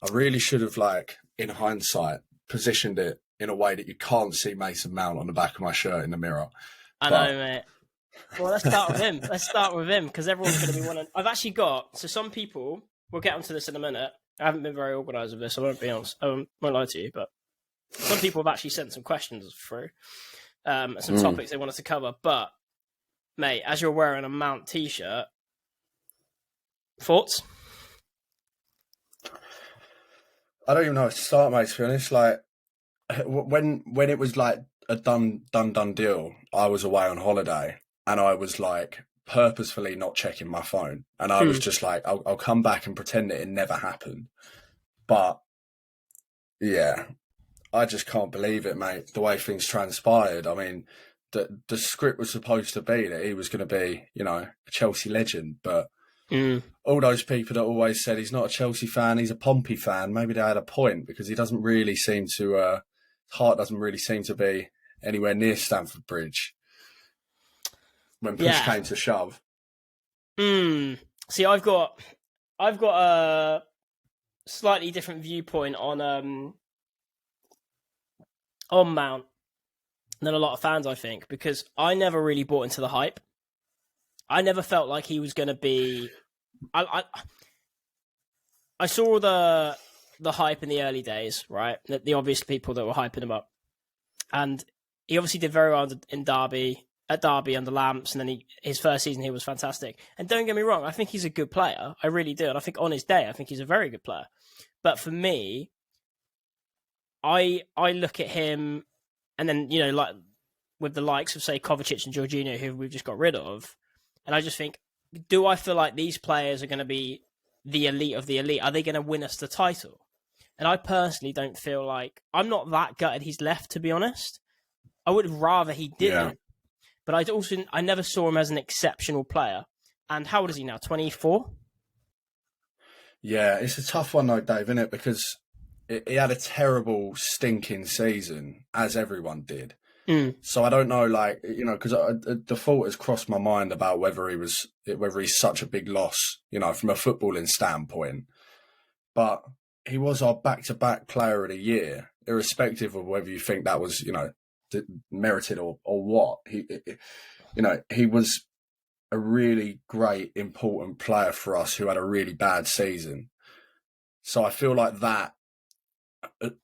I really should have, like, in hindsight, positioned it in a way that you can't see Mason Mount on the back of my shirt in the mirror. I But know, mate. Well, let's start with him. Let's start with him because everyone's going to be wanting. I've actually got some people. We'll get onto this in a minute. I haven't been very organised with this. I won't be honest. I won't lie to you, but some people have actually sent some questions through, some topics they wanted to cover. But mate, as you're wearing a Mount t-shirt, thoughts? I don't even know how to start, mate, to be honest. Like, when it was like a done deal, I was away on holiday and I was like purposefully not checking my phone, and I was just like, I'll come back and pretend that it never happened. But yeah, I just can't believe it, mate. The way things transpired. I mean, the script was supposed to be that he was going to be, a Chelsea legend, but all those people that always said he's not a Chelsea fan, he's a Pompey fan, maybe they had a point, because he doesn't really seem to, his heart doesn't really seem to be anywhere near Stamford Bridge when push came to shove. See, I've got a slightly different viewpoint on Mount than a lot of fans, I think, because I never really bought into the hype. I never felt like he was going to be. I saw the hype in the early days, right? The obvious people that were hyping him up, and he obviously did very well in Derby under Lamps, and then his first season here was fantastic. And don't get me wrong, I think he's a good player. I really do, and I think on his day, I think he's a very good player. But for me, I look at him, and then like with the likes of say Kovacic and Jorginho, who we've just got rid of. And I just think, do I feel like these players are going to be the elite of the elite? Are they going to win us the title? And I personally don't feel like... I'm not that gutted he's left, to be honest. I would rather he didn't. Yeah. But I never saw him as an exceptional player. And how old is he now? 24? Yeah, it's a tough one though, Dave, isn't it? Because he had a terrible, stinking season, as everyone did. So I don't know, like, because the thought has crossed my mind about whether he's such a big loss, from a footballing standpoint. But he was our back-to-back player of the year, irrespective of whether you think that was, merited or what. He was a really great, important player for us who had a really bad season. So I feel like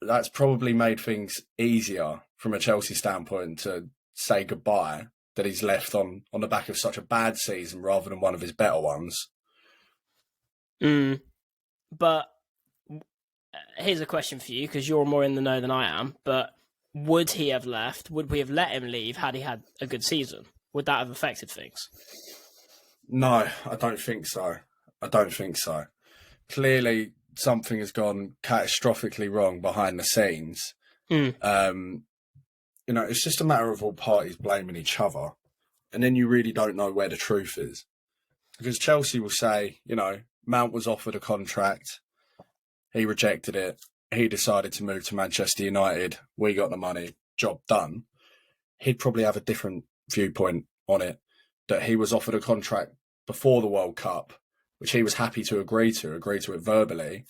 that's probably made things easier from a Chelsea standpoint to say goodbye, that he's left on the back of such a bad season rather than one of his better ones. But here's a question for you, because you're more in the know than I am, but would he have left? Would we have let him leave had he had a good season? Would that have affected things? No, I don't think so. Clearly, something has gone catastrophically wrong behind the scenes. It's just a matter of all parties blaming each other. And then you really don't know where the truth is. Because Chelsea will say, Mount was offered a contract. He rejected it. He decided to move to Manchester United. We got the money. Job done. He'd probably have a different viewpoint on it. That he was offered a contract before the World Cup, which he was happy to agree to it verbally,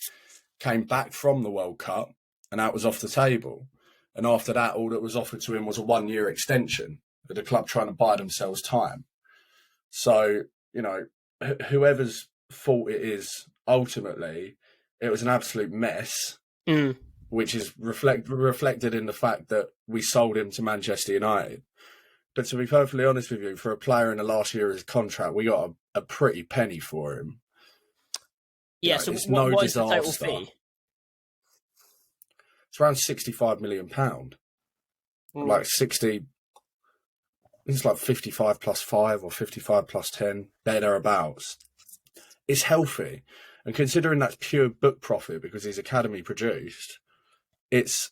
came back from the World Cup, and that was off the table. And after that, all that was offered to him was a 1-year extension, with the club trying to buy themselves time. So, whoever's fault it is, ultimately, it was an absolute mess, which is reflected in the fact that we sold him to Manchester United. But to be perfectly honest with you, for a player in the last year of his contract, we got a pretty penny for him. Yeah, so what is the total fee? It's around £65 million. Like 60, it's like 55 plus 5 or 55 plus 10, thereabouts. It's healthy. And considering that's pure book profit because he's academy produced, it's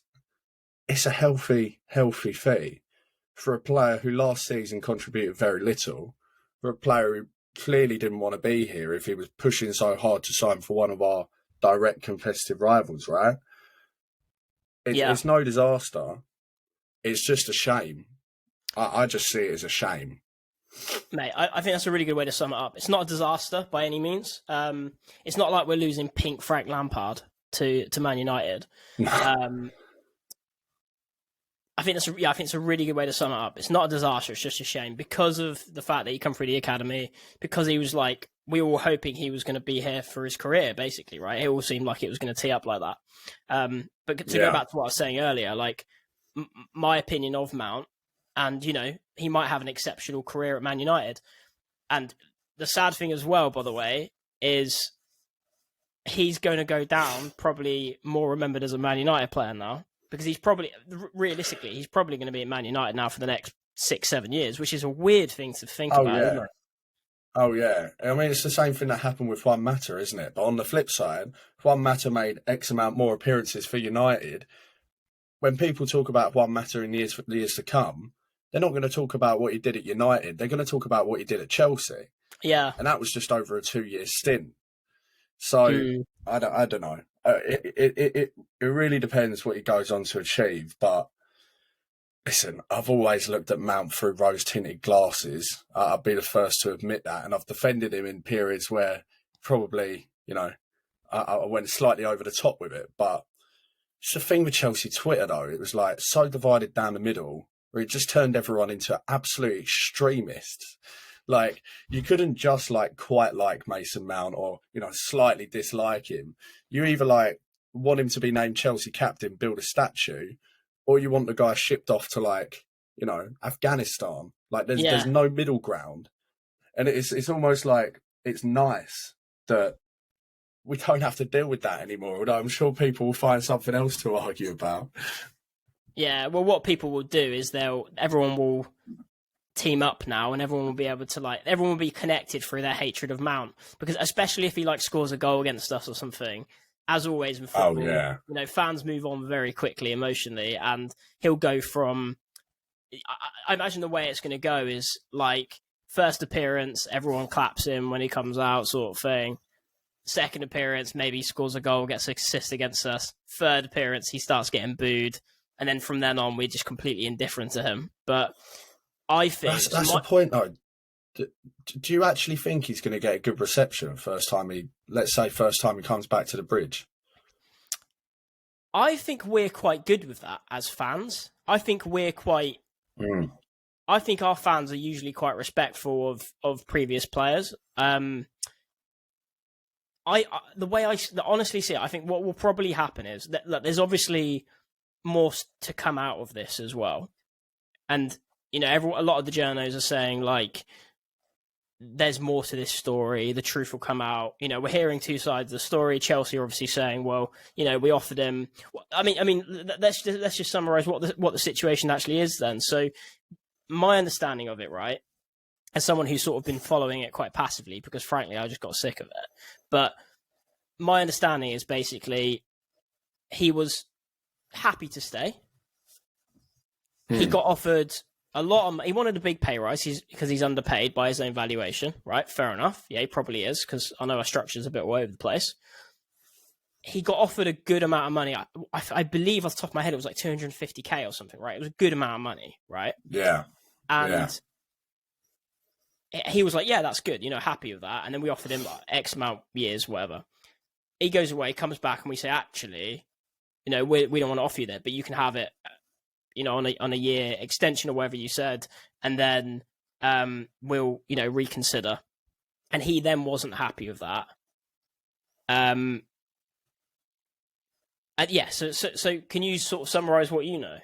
a healthy fee for a player who last season contributed very little, for a player who clearly didn't want to be here if he was pushing so hard to sign for one of our direct competitive rivals, right? It's no disaster. It's just a shame. I just see it as a shame. Mate, I think that's a really good way to sum it up. It's not a disaster by any means. It's not like we're losing pink Frank Lampard. to Man United. I think it's a really good way to sum it up. It's not a disaster; it's just a shame because of the fact that he come through the academy. Because he was like, we were all hoping he was going to be here for his career, basically, right? It all seemed like it was going to tee up like that. But to go back to what I was saying earlier, like my opinion of Mount, and he might have an exceptional career at Man United. And the sad thing as well, by the way, is he's going to go down probably more remembered as a Man United player now. Because he's probably, realistically, he's probably going to be at Man United now for the next 6-7 years, which is a weird thing to think about, yeah. isn't it? Oh, yeah. I mean, it's the same thing that happened with Juan Mata, isn't it? But on the flip side, Juan Mata made X amount more appearances for United. When people talk about Juan Mata in the years to come, they're not going to talk about what he did at United. They're going to talk about what he did at Chelsea. Yeah. And that was just over a 2-year stint. So, I don't know. It really depends what he goes on to achieve. But listen, I've always looked at Mount through rose-tinted glasses. I'll be the first to admit that. And I've defended him in periods where probably, I went slightly over the top with it. But it's the thing with Chelsea Twitter, though. It was like so divided down the middle where it just turned everyone into absolute extremists. Like, you couldn't just quite like Mason Mount or, slightly dislike him. You either want him to be named Chelsea captain, build a statue, or you want the guy shipped off to Afghanistan. There's no middle ground. And it's almost like it's nice that we don't have to deal with that anymore. Although I'm sure people will find something else to argue about. Yeah, well, what people will do is everyone will team up now, and everyone will be able to everyone will be connected through their hatred of Mount, because especially if he scores a goal against us or something, as always in football, fans move on very quickly emotionally, and he'll go from I imagine the way it's going to go is first appearance, everyone claps him when he comes out, sort of thing. Second appearance, maybe he scores a goal, gets an assist against us. Third appearance, he starts getting booed, and then from then on we're just completely indifferent to him. But I think that's the point, though. Do you actually think he's going to get a good reception first time he comes back to the Bridge? I think we're quite good with that as fans. I think we're quite. I think our fans are usually quite respectful of previous players. The way I honestly see it, I think what will probably happen is that there's obviously more to come out of this as well, and a lot of the journos are saying there's more to this story. The truth will come out. We're hearing two sides of the story. Chelsea are obviously saying, well, we offered him. I mean, let's just summarize what the situation actually is then. So, my understanding of it, right, as someone who's sort of been following it quite passively, because frankly, I just got sick of it. But my understanding is basically he was happy to stay. He got offered he wanted a big pay rise because he's underpaid by his own valuation, right? Fair enough. Yeah, he probably is, because I know our structure's a bit all over the place. He got offered a good amount of money. I believe off the top of my head, it was 250k or something, right? It was a good amount of money, right? Yeah. And he was like, yeah, that's good, happy with that. And then we offered him X amount years, whatever. He goes away, comes back, and we say, actually, we don't want to offer you that, but you can have it on a year extension or whatever you said, and then we'll reconsider. And he then wasn't happy with that. And so can you sort of summarize what you know?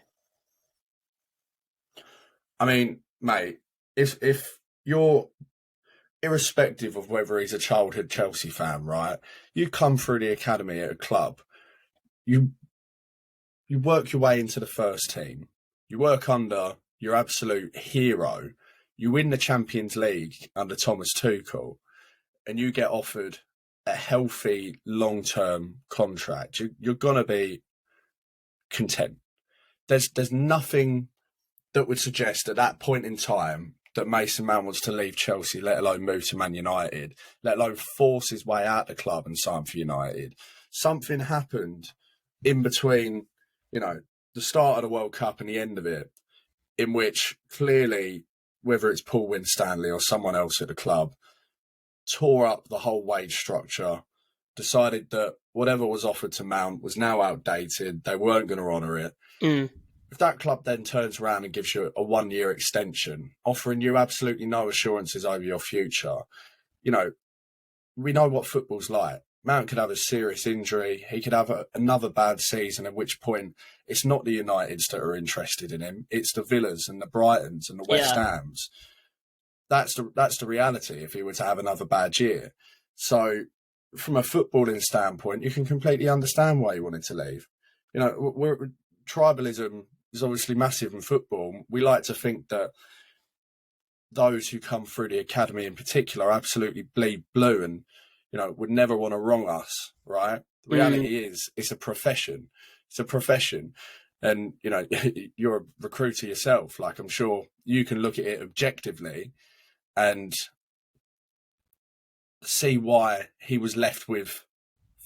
I mean, mate, if you're irrespective of whether he's a childhood Chelsea fan, right? You come through the academy at a club, you work your way into the first team. You work under your absolute hero. You win the Champions League under Thomas Tuchel, and you get offered a healthy, long-term contract. You're going to be content. There's nothing that would suggest at that point in time that Mason Mount wants to leave Chelsea, let alone move to Man United, let alone force his way out of the club and sign for United. Something happened in between, the start of the World Cup and the end of it, in which clearly, whether it's Paul Winstanley or someone else at the club, tore up the whole wage structure, decided that whatever was offered to Mount was now outdated. They weren't going to honour it. If that club then turns around and gives you a 1-year extension, offering you absolutely no assurances over your future, you know, we know what football's like. Mount could have a serious injury. He could have another bad season, at which point it's not the Uniteds that are interested in him. It's the Villas and the Brightons and the West Hams. That's the reality if he were to have another bad year. So from a footballing standpoint, you can completely understand why he wanted to leave. You know, tribalism is obviously massive in football. We like to think that those who come through the academy in particular absolutely bleed blue and, you know, would never want to wrong us, right? The reality is it's a profession. It's a profession. And, you know, you're a recruiter yourself. Like, I'm sure you can look at it objectively and see why he was left with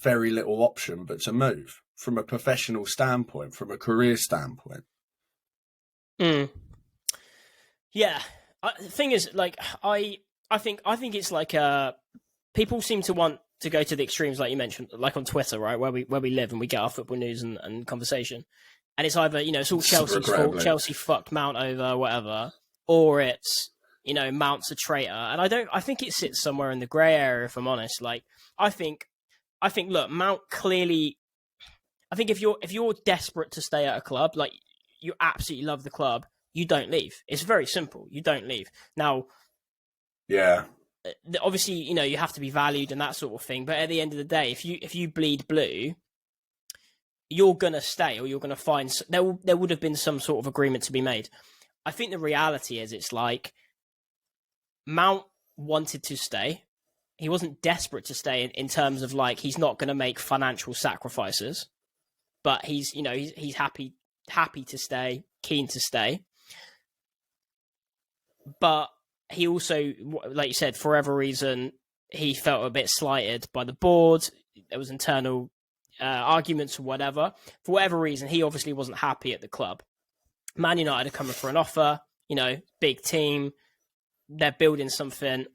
very little option but to move from a professional standpoint, from a career standpoint. Yeah. The thing is, like, I think it's like people seem to want to go to the extremes, like you mentioned, like on Twitter, right, where we live and we get our football news and conversation, and it's either, you know, it's all Chelsea's fault, Chelsea fucked Mount over, whatever, or it's, you know, Mount's a traitor, and I think it sits somewhere in the grey area, if I'm honest. Like, I think, look, Mount clearly, I think if you're desperate to stay at a club, like you absolutely love the club, you don't leave. It's very simple. You don't leave. Now, yeah, obviously, you know, you have to be valued and that sort of thing. But at the end of the day, if you bleed blue, you're gonna stay, or you're gonna find there would have been some sort of agreement to be made. I think the reality is, it's like Mount wanted to stay. He wasn't desperate to stay in terms of, like, he's not going to make financial sacrifices, but he's, you know, he's happy to stay, keen to stay. But he also, like you said, for whatever reason, he felt a bit slighted by the board. There was internal arguments or whatever. For whatever reason, he obviously wasn't happy at the club. Man United are coming for an offer, you know, big team. They're building something.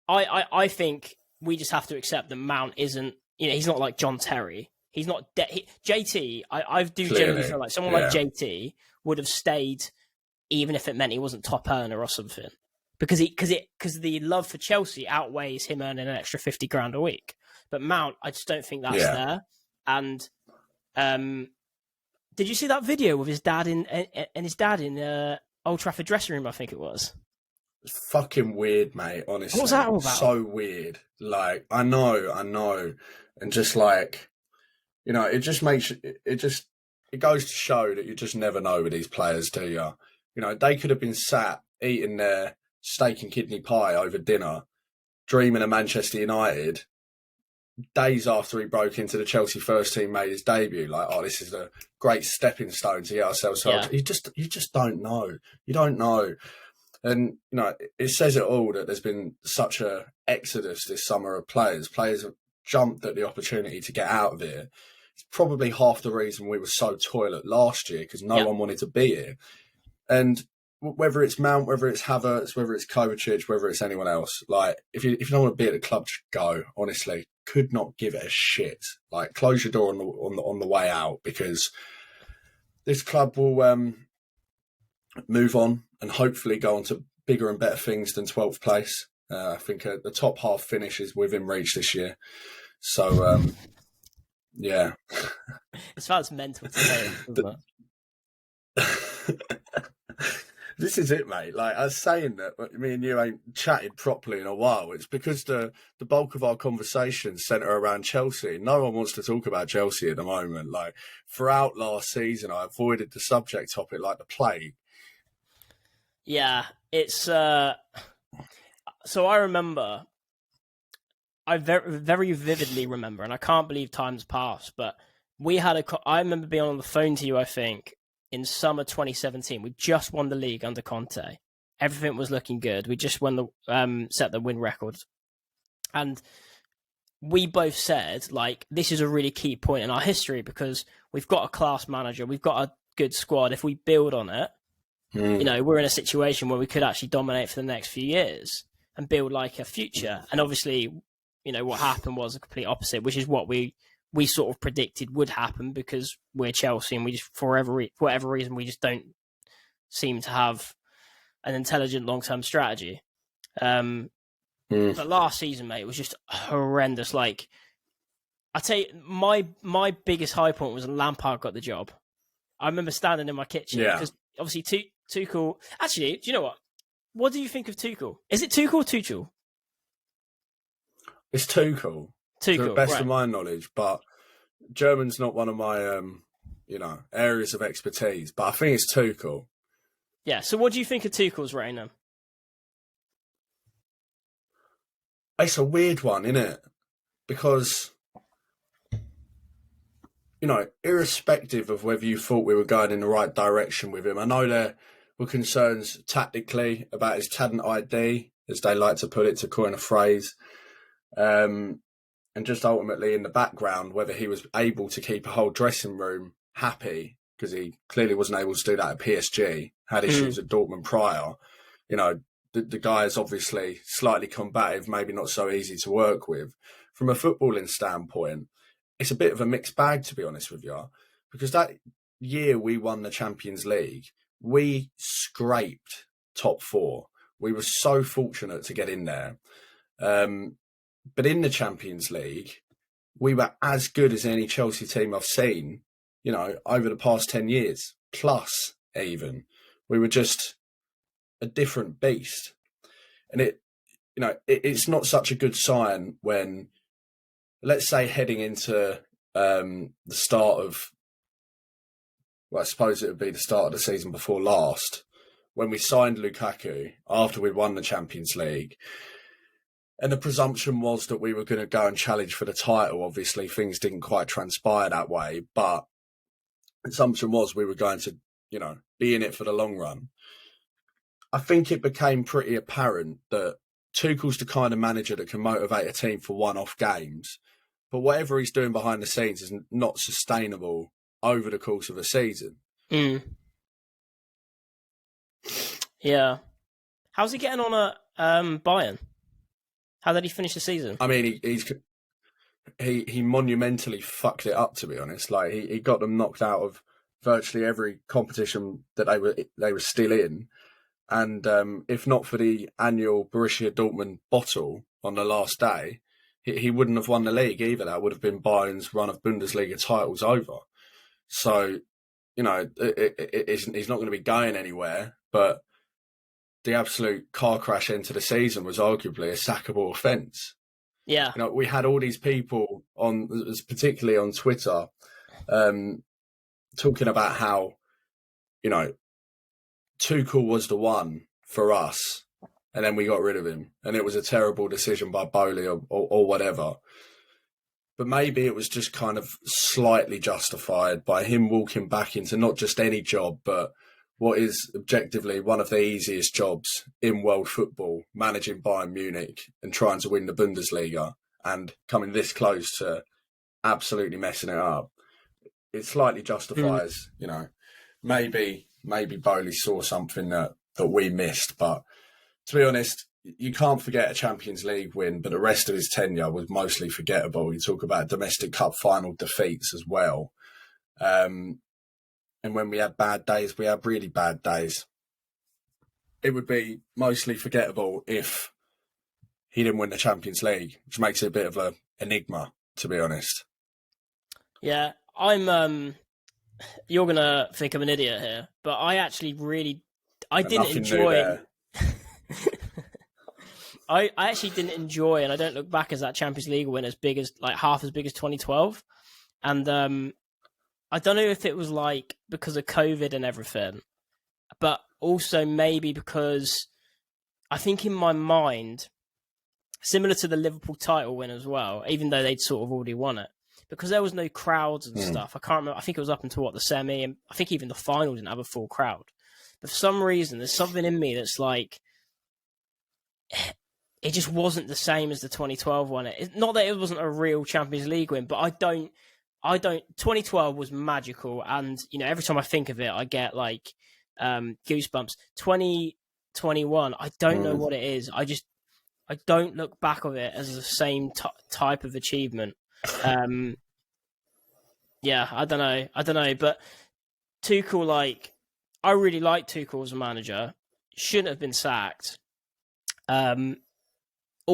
I think we just have to accept that Mount isn't, you know, he's not like John Terry. He's not JT. I do genuinely feel like someone like JT would have stayed even if it meant he wasn't top earner or something, because the love for Chelsea outweighs him earning an extra 50 grand a week. But Mount, I just don't think that's there. And did you see that video with his dad in Old Trafford dressing room? I think it was. It's fucking weird, mate, honestly. What was that all about? So weird. Like, I know. And just like, you know, it just makes it goes to show that you just never know with these players, do you? You know, they could have been sat eating their steak and kidney pie over dinner, dreaming of Manchester United, days after he broke into the Chelsea first team, made his debut. Like, oh, this is a great stepping stone to get ourselves. Yeah. You just don't know. You don't know. And, you know, it says it all that there's been such a exodus this summer of players. Players have jumped at the opportunity to get out of here. It's probably half the reason we were so toilet last year, because no one wanted to be here. And whether it's Mount, whether it's Havertz, whether it's Kovacic, whether it's anyone else, like, if you don't want to be at the club, just go. Honestly, could not give it a shit. Like, close your door on the way out, because this club will move on and hopefully go on to bigger and better things than 12th place. I think the top half finish is within reach this year. So, yeah. It's far as mental to say, isn't it? This is it, mate. Like, I was saying that me and you ain't chatted properly in a while. It's because the bulk of our conversations centre around Chelsea. No one wants to talk about Chelsea at the moment. Like, throughout last season, I avoided the subject topic like the plague. Yeah, it's so I remember, I very vividly remember, and I can't believe time's passed, but I remember being on the phone to you, I think, in summer 2017. We just won the league under Conte. Everything was looking good. We just set the win record. And we both said, like, this is a really key point in our history, because we've got a class manager, we've got a good squad. If we build on it, you know, we're in a situation where we could actually dominate for the next few years and build like a future. And obviously what happened was the complete opposite, which is what we sort of predicted would happen because we're Chelsea and we just, for whatever reason, we just don't seem to have an intelligent long-term strategy. But last season, mate, it was just horrendous. Like, I tell you, my biggest high point was when Lampard got the job. I remember standing in my kitchen because obviously Tuchel. Actually, do you know what? What do you think of Tuchel? Is it Tuchel or Tuchel? It's Tuchel. To the best of my knowledge, but German's not one of my areas of expertise. But I think it's Tuchel. Yeah. So, what do you think of Tuchel's reign then? It's a weird one, isn't it? Because, irrespective of whether you thought we were going in the right direction with him, I know there were concerns tactically about his talent ID, as they like to put it, to coin a phrase. And just ultimately in the background, whether he was able to keep a whole dressing room happy, because he clearly wasn't able to do that at PSG, had issues at Dortmund prior. The guy is obviously slightly combative, maybe not so easy to work with. From a footballing standpoint, it's a bit of a mixed bag, to be honest with you, because that year we won the Champions League, we scraped top 4. We were so fortunate to get in there. But in the Champions League, we were as good as any Chelsea team I've seen, over the past 10 years, plus even. We were just a different beast. And it's not such a good sign when, let's say, heading into the start of, I suppose it would be the start of the season before last, when we signed Lukaku after we'd won the Champions League. And the presumption was that we were going to go and challenge for the title. Obviously, things didn't quite transpire that way, but the assumption was we were going to, be in it for the long run. I think it became pretty apparent that Tuchel's the kind of manager that can motivate a team for one-off games, but whatever he's doing behind the scenes is not sustainable over the course of a season. Yeah. How's he getting on at Bayern? How did he finish the season? I mean, he monumentally fucked it up, to be honest. Like he got them knocked out of virtually every competition that they were still in, and if not for the annual Borussia Dortmund bottle on the last day, he wouldn't have won the league either. That would have been Bayern's run of Bundesliga titles over. So, he's not going to be going anywhere, but the absolute car crash into the season was arguably a sackable offence. Yeah. We had all these people particularly on Twitter, talking about how, Tuchel was the one for us, and then we got rid of him, and it was a terrible decision by Bowley or whatever. But maybe it was just kind of slightly justified by him walking back into not just any job, but what is objectively one of the easiest jobs in world football, managing Bayern Munich and trying to win the Bundesliga and coming this close to absolutely messing it up. It slightly justifies, maybe Bowley saw something that we missed. But to be honest, you can't forget a Champions League win, but the rest of his tenure was mostly forgettable. You talk about domestic cup final defeats as well. And when we had bad days, we had really bad days. It would be mostly forgettable if he didn't win the Champions League, which makes it a bit of an enigma, to be honest. Yeah, you're going to think I'm an idiot here, but I actually didn't enjoy it. I actually didn't enjoy, and I don't look back as that Champions League win half as big as 2012. And I don't know if it was because of COVID and everything, but also maybe because I think in my mind, similar to the Liverpool title win as well, even though they'd sort of already won it, because there was no crowds and stuff. I can't remember. I think it was up until the semi, and I think even the final didn't have a full crowd. But for some reason, there's something in me that's it just wasn't the same as the 2012 one. Not that it wasn't a real Champions League win, but I don't. 2012 was magical, and every time I think of it, I get goosebumps. 2021, I don't know what it is. I don't look back on it as the same type of achievement. Yeah, I don't know, but Tuchel, like, I really like Tuchel as a manager. Shouldn't have been sacked. All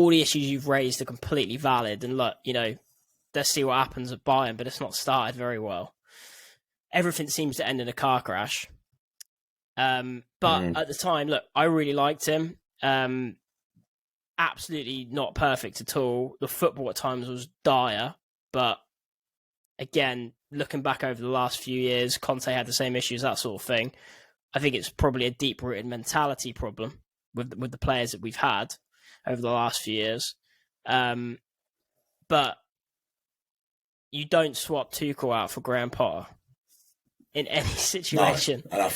the issues you've raised are completely valid, and look, let's see what happens at Bayern, but it's not started very well. Everything seems to end in a car crash. But at the time, look, I really liked him. Absolutely not perfect at all. The football at times was dire, but again, looking back over the last few years, Conte had the same issues, that sort of thing. I think it's probably a deep-rooted mentality problem with the players that we've had over the last few years. But you don't swap Tuchel out for Graham Potter in any situation. No,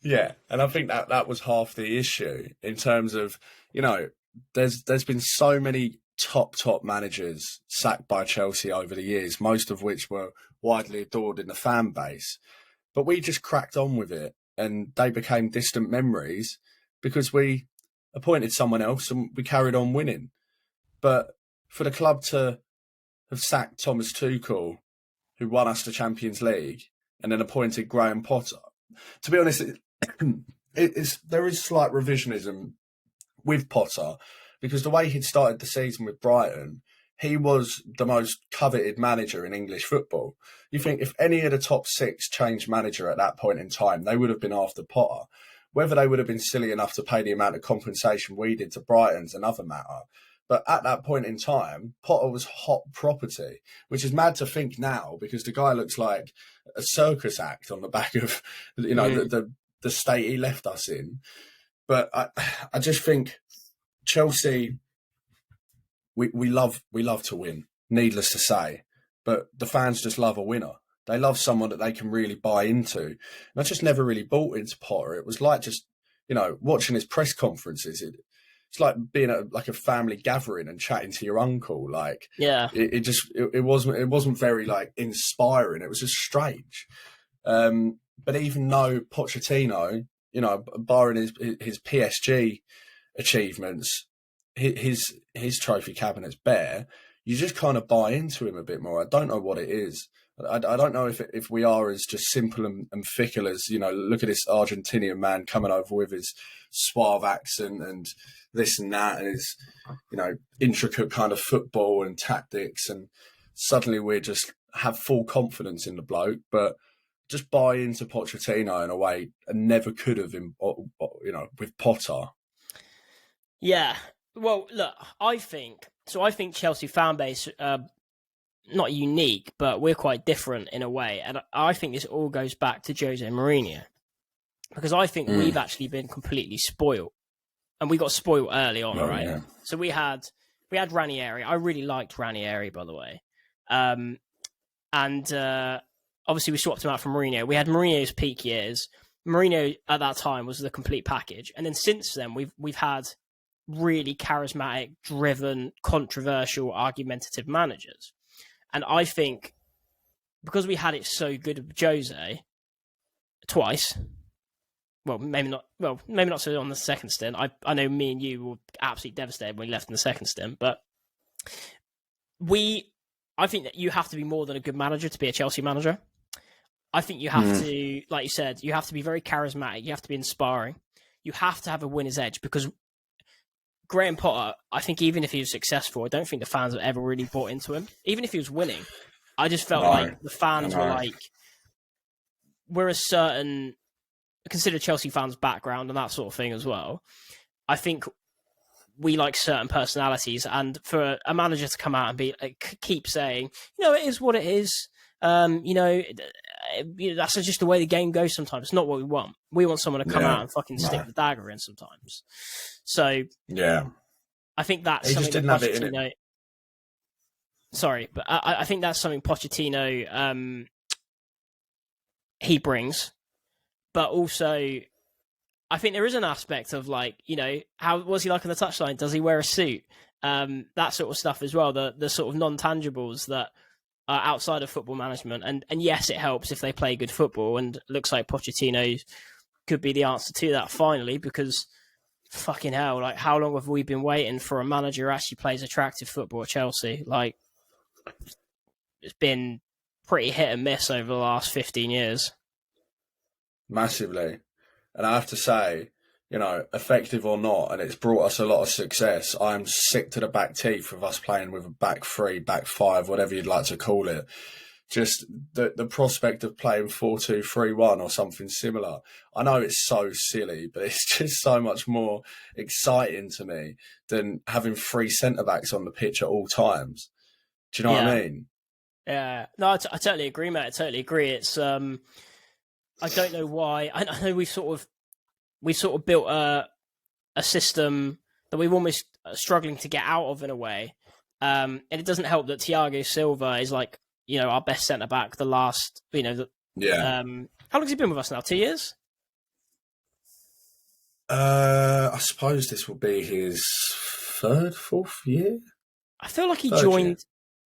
yeah, and I think that was half the issue in terms of, there's been so many top managers sacked by Chelsea over the years, most of which were widely adored in the fan base. But we just cracked on with it, and they became distant memories because we appointed someone else and we carried on winning. But for the club to have sacked Thomas Tuchel, who won us the Champions League, and then appointed Graham Potter, to be honest, there is slight revisionism with Potter, because the way he'd started the season with Brighton, he was the most coveted manager in English football. You think if any of the top 6 changed manager at that point in time, they would have been after Potter. Whether they would have been silly enough to pay the amount of compensation we did to Brighton's another matter. But at that point in time, Potter was hot property, which is mad to think now, because the guy looks like a circus act on the back of, the state he left us in. But I just think Chelsea, we love to win, needless to say. But the fans just love a winner. They love someone that they can really buy into. And I just never really bought into Potter. It was like just, watching his press conferences. It's like being at a family gathering and chatting to your uncle. Like, yeah, it wasn't very like inspiring. It was just strange. But even though Pochettino, barring his PSG achievements, his trophy cabinet's bare, you just kind of buy into him a bit more. I don't know what it is. I don't know if we are as just simple and fickle as, look at this Argentinian man coming over with his suave accent and this and that, and his, intricate kind of football and tactics, and suddenly we just have full confidence in the bloke, but just buy into Pochettino in a way I never could have, with Potter. Yeah. Well, look, I think Chelsea fan base, not unique, but we're quite different in a way. And I think this all goes back to Jose Mourinho, because I think we've actually been completely spoiled, and we got spoiled early on, right? Yeah. So we had Ranieri. I really liked Ranieri, by the way. And obviously we swapped him out for Mourinho. We had Mourinho's peak years. Mourinho at that time was the complete package. And then since then, we've had really charismatic, driven, controversial, argumentative managers. And I think because we had it so good with Jose twice, maybe not so on the second stint. I know me and you were absolutely devastated when he left in the second stint, but I think that you have to be more than a good manager to be a Chelsea manager. I think you have to, like you said, you have to be very charismatic. You have to be inspiring. You have to have a winner's edge, because Graham Potter, I think even if he was successful, I don't think the fans have ever really bought into him. Even if he was winning, I just felt like the fans were like, we're a certain, consider Chelsea fans' background and that sort of thing as well. I think we like certain personalities, and for a manager to come out and be keep saying, it is what it is. That's just the way the game goes sometimes. It's not what we want. We want someone to come out and fucking stick the dagger in sometimes. So yeah, I think that's something that Pochettino. Sorry, but I think that's something Pochettino he brings, but also I think there is an aspect of like, how was he like on the touchline? Does he wear a suit? That sort of stuff as well. The sort of non-tangibles that are outside of football management. And yes, it helps if they play good football, and it looks like Pochettino could be the answer to that finally, because fucking hell, like, how long have we been waiting for a manager who actually plays attractive football at Chelsea? Like, it's been pretty hit and miss over the last 15 years. Massively. And I have to say, effective or not, and it's brought us a lot of success. I'm sick to the back teeth of us playing with a back three, back five, whatever you'd like to call it. Just the prospect of playing 4-2-3-1 or something similar. I know it's so silly, but it's just so much more exciting to me than having three centre-backs on the pitch at all times. Do you know what I mean? Yeah. No, I totally agree, mate. I totally agree. It's I don't know why. I know we've sort of built a system that we've almost struggling to get out of in a way. And it doesn't help that Thiago Silva is like, our best centre back. The last, how long has he been with us now? 2 years. I suppose this will be his third, fourth year. I feel like he joined. Year.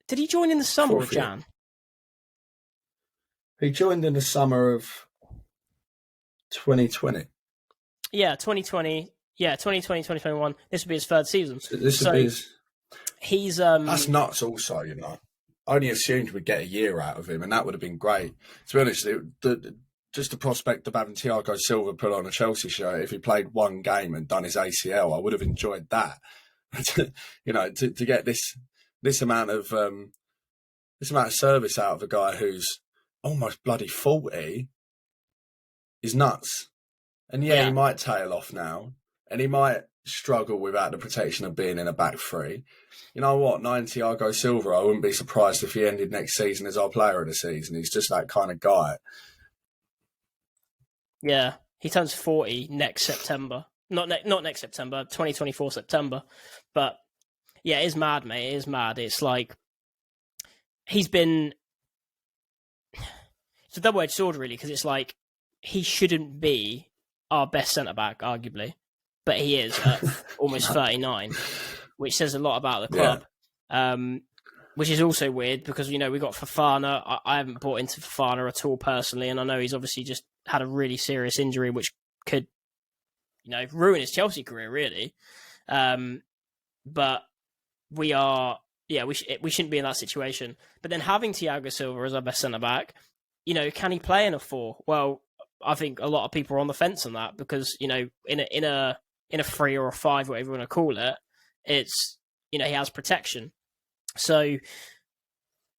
Did he join in the summer of Jan? He joined in the summer of 2020. Yeah, 2020. Yeah, 2020, 2021. This will be his third season. So be his... He's That's nuts. Also, I only assumed we'd get a year out of him, and that would have been great. To be honest, just the prospect of having Thiago Silva put on a Chelsea shirt, if he played one game and done his ACL, I would have enjoyed that. to get this amount of service out of a guy who's almost bloody 40 is nuts. And he might tail off now, and he might struggle without the protection of being in a back three. You know what? Knowing Thiago Silva, I wouldn't be surprised if he ended next season as our player of the season. He's just that kind of guy. Yeah, he turns 40 next September. Not next September, 2024 September. But yeah, it is mad, mate. It is mad. It's like he's been. It's a double-edged sword, really, because it's like he shouldn't be our best centre back, arguably, but he is at almost 39, which says a lot about the club. Yeah. Which is also weird because we got Fofana. I haven't bought into Fofana at all personally, and I know he's obviously just had a really serious injury, which could, ruin his Chelsea career, really. But we are, we shouldn't be in that situation. But then having Thiago Silva as our best centre back, can he play in a 4? Well, I think a lot of people are on the fence on that because in a 3 or a 5, whatever you want to call it, it's he has protection. So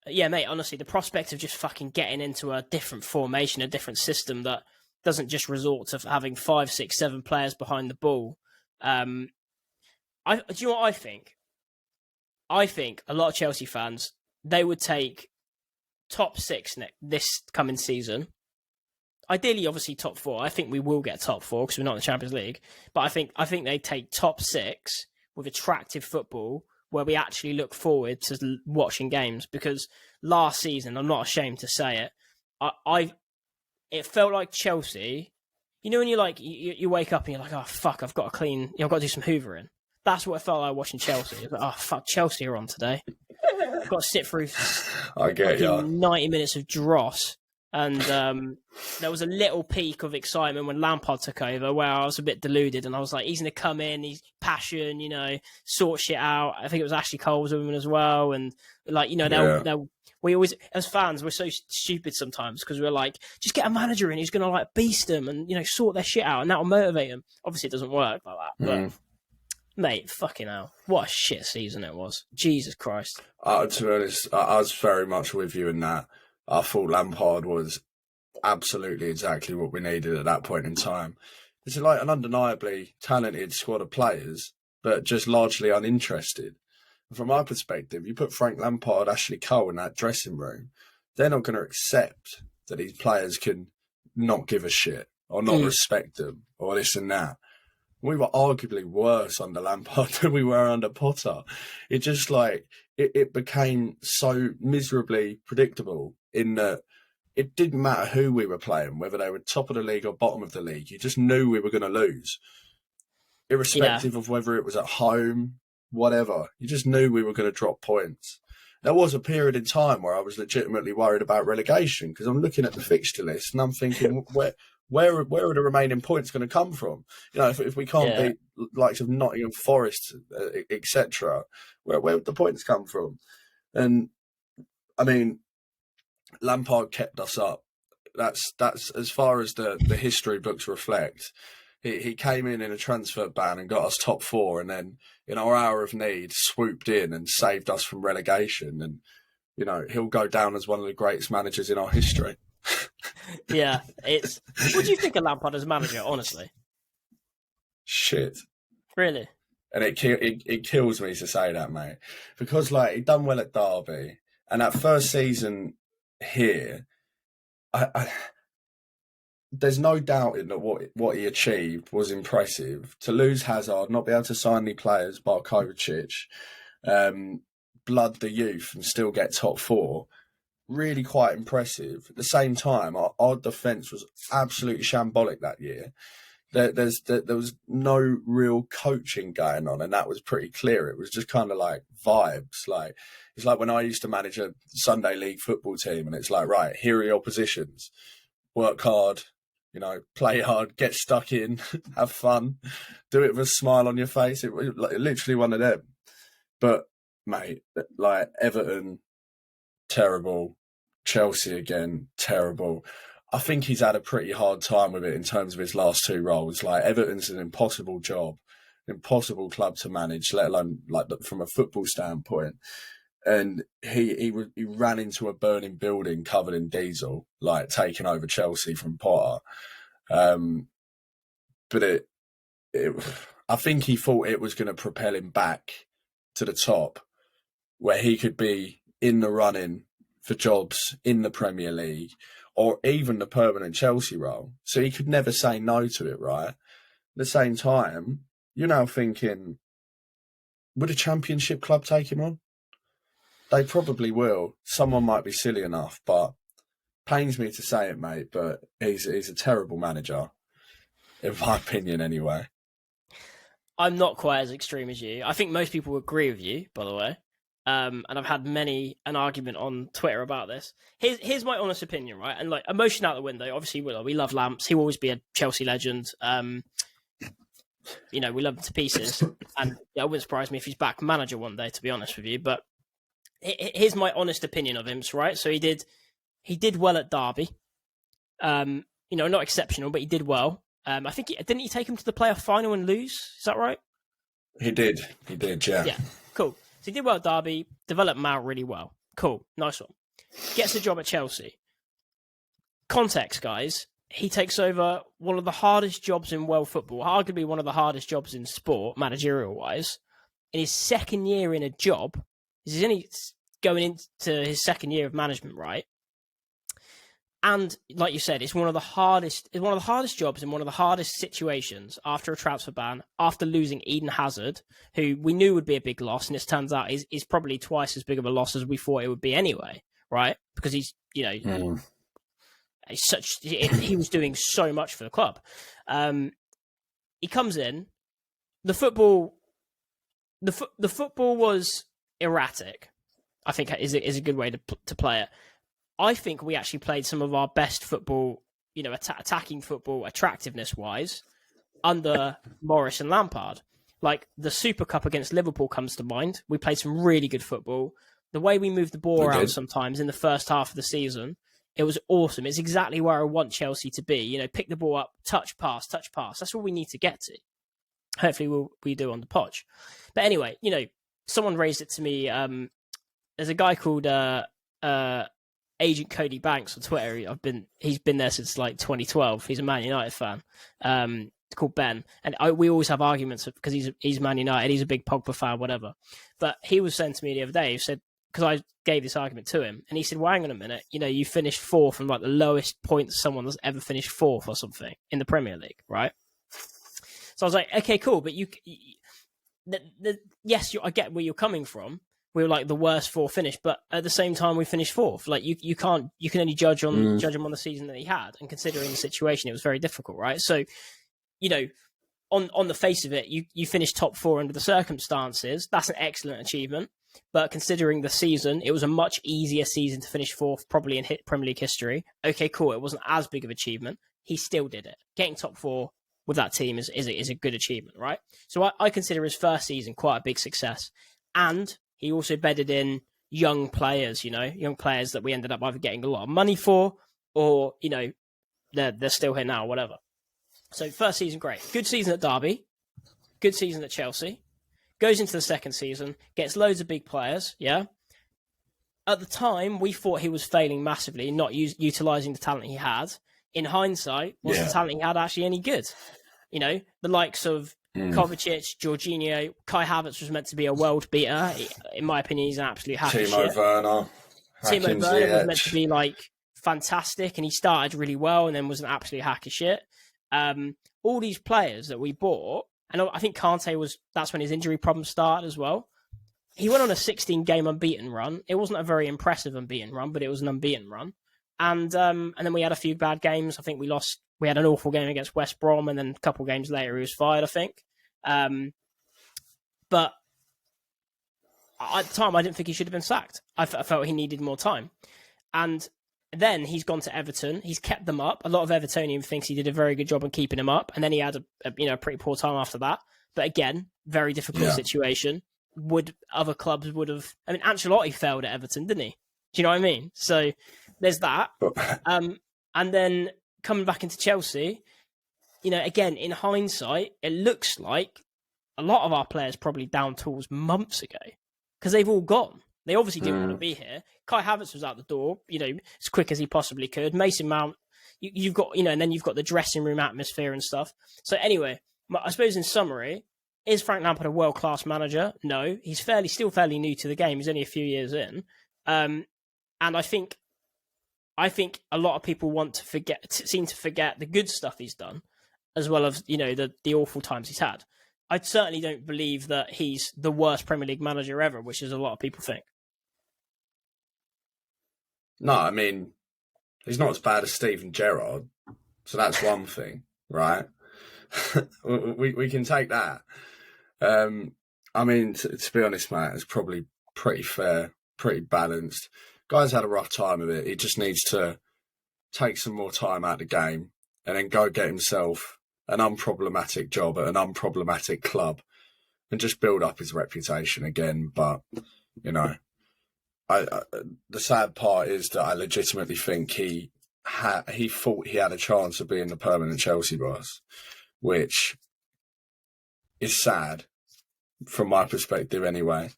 yeah, mate, honestly, the prospect of just fucking getting into a different formation, a different system that doesn't just resort to having 5, 6, 7 players behind the ball. Do you know what I think? I think a lot of Chelsea fans, they would take top 6 this coming season. Ideally, obviously, top 4. I think we will get top 4 because we're not in the Champions League. But I think they take top 6 with attractive football where we actually look forward to watching games. Because last season, I'm not ashamed to say it, it felt like Chelsea. When you you wake up and you're like, oh fuck, I've got to clean. I've got to do some hoovering. That's what it felt like watching Chelsea. It was like, oh fuck, Chelsea are on today. I've got to sit through 90 minutes of dross. And there was a little peak of excitement when Lampard took over where I was a bit deluded and I was like, he's going to come in, he's passion, sort shit out. I think it was Ashley Cole was with him as well. And we always, as fans, we're so stupid sometimes because we're like, just get a manager in who's going to beast them and, sort their shit out and that'll motivate them. Obviously it doesn't work like that, but mate, fucking hell. What a shit season it was. Jesus Christ. To be honest, I was very much with you in that. I thought Lampard was absolutely exactly what we needed at that point in time. It's like an undeniably talented squad of players, but just largely uninterested. And from my perspective, you put Frank Lampard, Ashley Cole in that dressing room, they're not going to accept that these players can not give a shit or not respect them or this and that. We were arguably worse under Lampard than we were under Potter. It just it became so miserably predictable in that it didn't matter who we were playing, whether they were top of the league or bottom of the league. You just knew we were going to lose, irrespective of whether it was at home, whatever. You just knew we were going to drop points. There was a period in time where I was legitimately worried about relegation because I'm looking at the fixture list and I'm thinking, where are the remaining points going to come from? You know, if we can't beat likes of Nottingham Forest, etc., where would the points come from? And I mean, Lampard kept us up. That's as far as the history books reflect. He came in a transfer ban and got us top four, and then in our hour of need swooped in and saved us from relegation. And you know, he'll go down as one of the greatest managers in our history. Yeah, it's. What do you think of Lampard as manager? Honestly, shit. Really? And it kills me to say that, mate, because like he done well at Derby, and that first season here, there's no doubting that what he achieved was impressive. To lose Hazard, not be able to sign any players, bar Kovacic, blood the youth and still get top four, really quite impressive. At the same time, our defence was absolutely shambolic that year. There was no real coaching going on, and that was pretty clear. It was just kind of like vibes. Like it's like when I used to manage a Sunday league football team, and it's like, right, here are your positions. Work hard, you know, play hard, get stuck in, have fun, do it with a smile on your face. It was literally one of them. But mate, like Everton, terrible. Chelsea again, terrible. I think he's had a pretty hard time with it in terms of his last two roles. Like Everton's an impossible job, impossible club to manage, let alone like from a football standpoint. And he ran into a burning building covered in diesel, like taking over Chelsea from Potter. But I think he thought it was going to propel him back to the top, where he could be in the running for jobs in the Premier League or even the permanent Chelsea role. So he could never say no to it, right? At the same time, you're now thinking, would a Championship club take him on? They probably will. Someone might be silly enough, but pains me to say it, mate, but he's a terrible manager, in my opinion anyway. I'm not quite as extreme as you. I think most people agree with you, by the way. And I've had an argument on Twitter about this. Here's my honest opinion, right? And like emotion out the window. Obviously, we love Lamps. He will always be a Chelsea legend. You know, we love him to pieces, and it wouldn't surprise me if he's back manager one day. To be honest with you, but here's my honest opinion of him. Right? So he did well at Derby. You know, not exceptional, but he did well. I think didn't he take him to the playoff final and lose? Is that right? He did. Yeah. Yeah. Cool. So he did well at Derby, developed Mount really well. Cool. Nice one. Gets a job at Chelsea. Context, guys. He takes over one of the hardest jobs in world football, arguably one of the hardest jobs in sport, managerial-wise. In his second year in a job, he's only going into his second year of management, right? And like you said, it's one of the hardest jobs in one of the hardest situations after a transfer ban, after losing Eden Hazard, who we knew would be a big loss, and it turns out is probably twice as big of a loss as we thought it would be anyway, right? Because he's, you know, he was doing so much for the club. He comes in, the football was erratic, I think is a good way to play it. I think we actually played some of our best football, you know, attacking football, attractiveness-wise, under Morris and Lampard. Like, the Super Cup against Liverpool comes to mind. We played some really good football. The way we moved the ball around sometimes in the first half of the season, it was awesome. It's exactly where I want Chelsea to be. You know, pick the ball up, touch, pass. That's what we need to get to. Hopefully we do on the Poch. But anyway, you know, someone raised it to me. There's a guy called... Agent Cody Banks on Twitter. He's been there since like 2012. He's a Man United fan. Called Ben, and we always have arguments because he's Man United. He's a big Pogba fan, whatever. But he was saying to me the other day, he said, because I gave this argument to him, and he said, "Well, hang on a minute. You know, you finished fourth from like the lowest point someone has ever finished fourth or something in the Premier League, right?" So I was like, "Okay, cool, but yes, I get where you're coming from. We were like the worst four finish, but at the same time, we finished fourth. Like you can only judge him on the season that he had, and considering the situation, it was very difficult, right? So, you know, on the face of it, you finished top four under the circumstances. That's an excellent achievement, but considering the season, it was a much easier season to finish fourth, probably in Premier League history. Okay, cool. It wasn't as big of an achievement. he still did it. Getting top 4 with that team is a good achievement, right? So I consider his first season quite a big success. And he also bedded in young players, young players that we ended up either getting a lot of money for or, they're still here now, whatever. So first season, great. Good season at Derby. Good season at Chelsea. Goes into the second season, gets loads of big players, yeah? At the time, we thought he was failing massively, not utilising the talent he had. In hindsight, was the talent he had actually any good? The likes of Kovacic, Jorginho, Kai Havertz was meant to be a world beater. In my opinion, he's an absolute hack of shit. Timo Werner was meant to be fantastic, and he started really well, and then was an absolute hack of shit. All these players that we bought, and I think Kante that's when his injury problems started as well. He went on a 16-game unbeaten run. It wasn't a very impressive unbeaten run, but it was an unbeaten run. And then we had a few bad games. I think we had an awful game against West Brom, and then a couple of games later he was fired, I think. But at the time, I didn't think he should have been sacked. I felt he needed more time. And then he's gone to Everton. He's kept them up. A lot of Evertonian thinks he did a very good job in keeping them up. And then he had a pretty poor time after that. But again, very difficult situation. Other clubs would have... I mean, Ancelotti failed at Everton, didn't he? Do you know what I mean? So there's that. And then coming back into Chelsea, again, in hindsight, it looks like a lot of our players probably down tools months ago because they've all gone. They obviously didn't want to be here. Kai Havertz was out the door, as quick as he possibly could. Mason Mount, you've got, and then you've got the dressing room atmosphere and stuff. So anyway, I suppose in summary, is Frank Lampard a world-class manager? No, he's still fairly new to the game. He's only a few years in. And I think a lot of people seem to forget the good stuff he's done, as well as, the awful times he's had. I certainly don't believe that he's the worst Premier League manager ever, which is a lot of people think. No, I mean, he's not as bad as Steven Gerrard, so that's one thing, right? we can take that. I mean, to be honest, mate, it's probably pretty fair, pretty balanced. Guy's had a rough time of it. He just needs to take some more time out of the game and then go get himself an unproblematic job at an unproblematic club and just build up his reputation again. But, the sad part is that I legitimately think he thought he had a chance of being the permanent Chelsea boss, which is sad from my perspective anyway.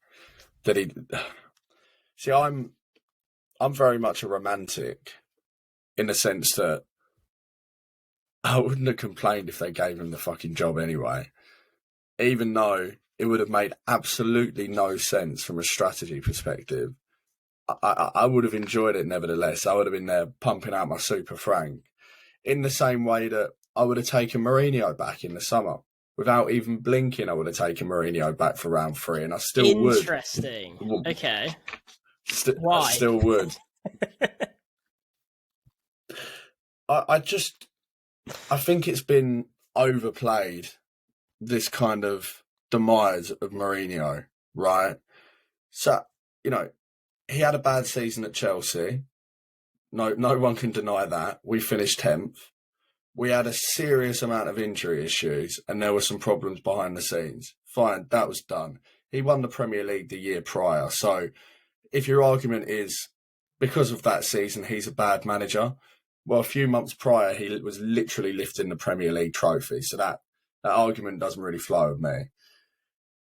I'm very much a romantic in the sense that I wouldn't have complained if they gave him the fucking job anyway, even though it would have made absolutely no sense from a strategy perspective. I would have enjoyed it nevertheless. I would have been there pumping out my Super Frank in the same way that I would have taken Mourinho back in the summer. Without even blinking, I would have taken Mourinho back for round 3, and I still would. Interesting. Okay. Why? I still would. I think it's been overplayed, this kind of demise of Mourinho, right? So, he had a bad season at Chelsea. No one can deny that. We finished 10th. We had a serious amount of injury issues and there were some problems behind the scenes. Fine, that was done. He won the Premier League the year prior. So if your argument is because of that season, he's a bad manager, well, a few months prior, he was literally lifting the Premier League trophy. So that argument doesn't really flow with me.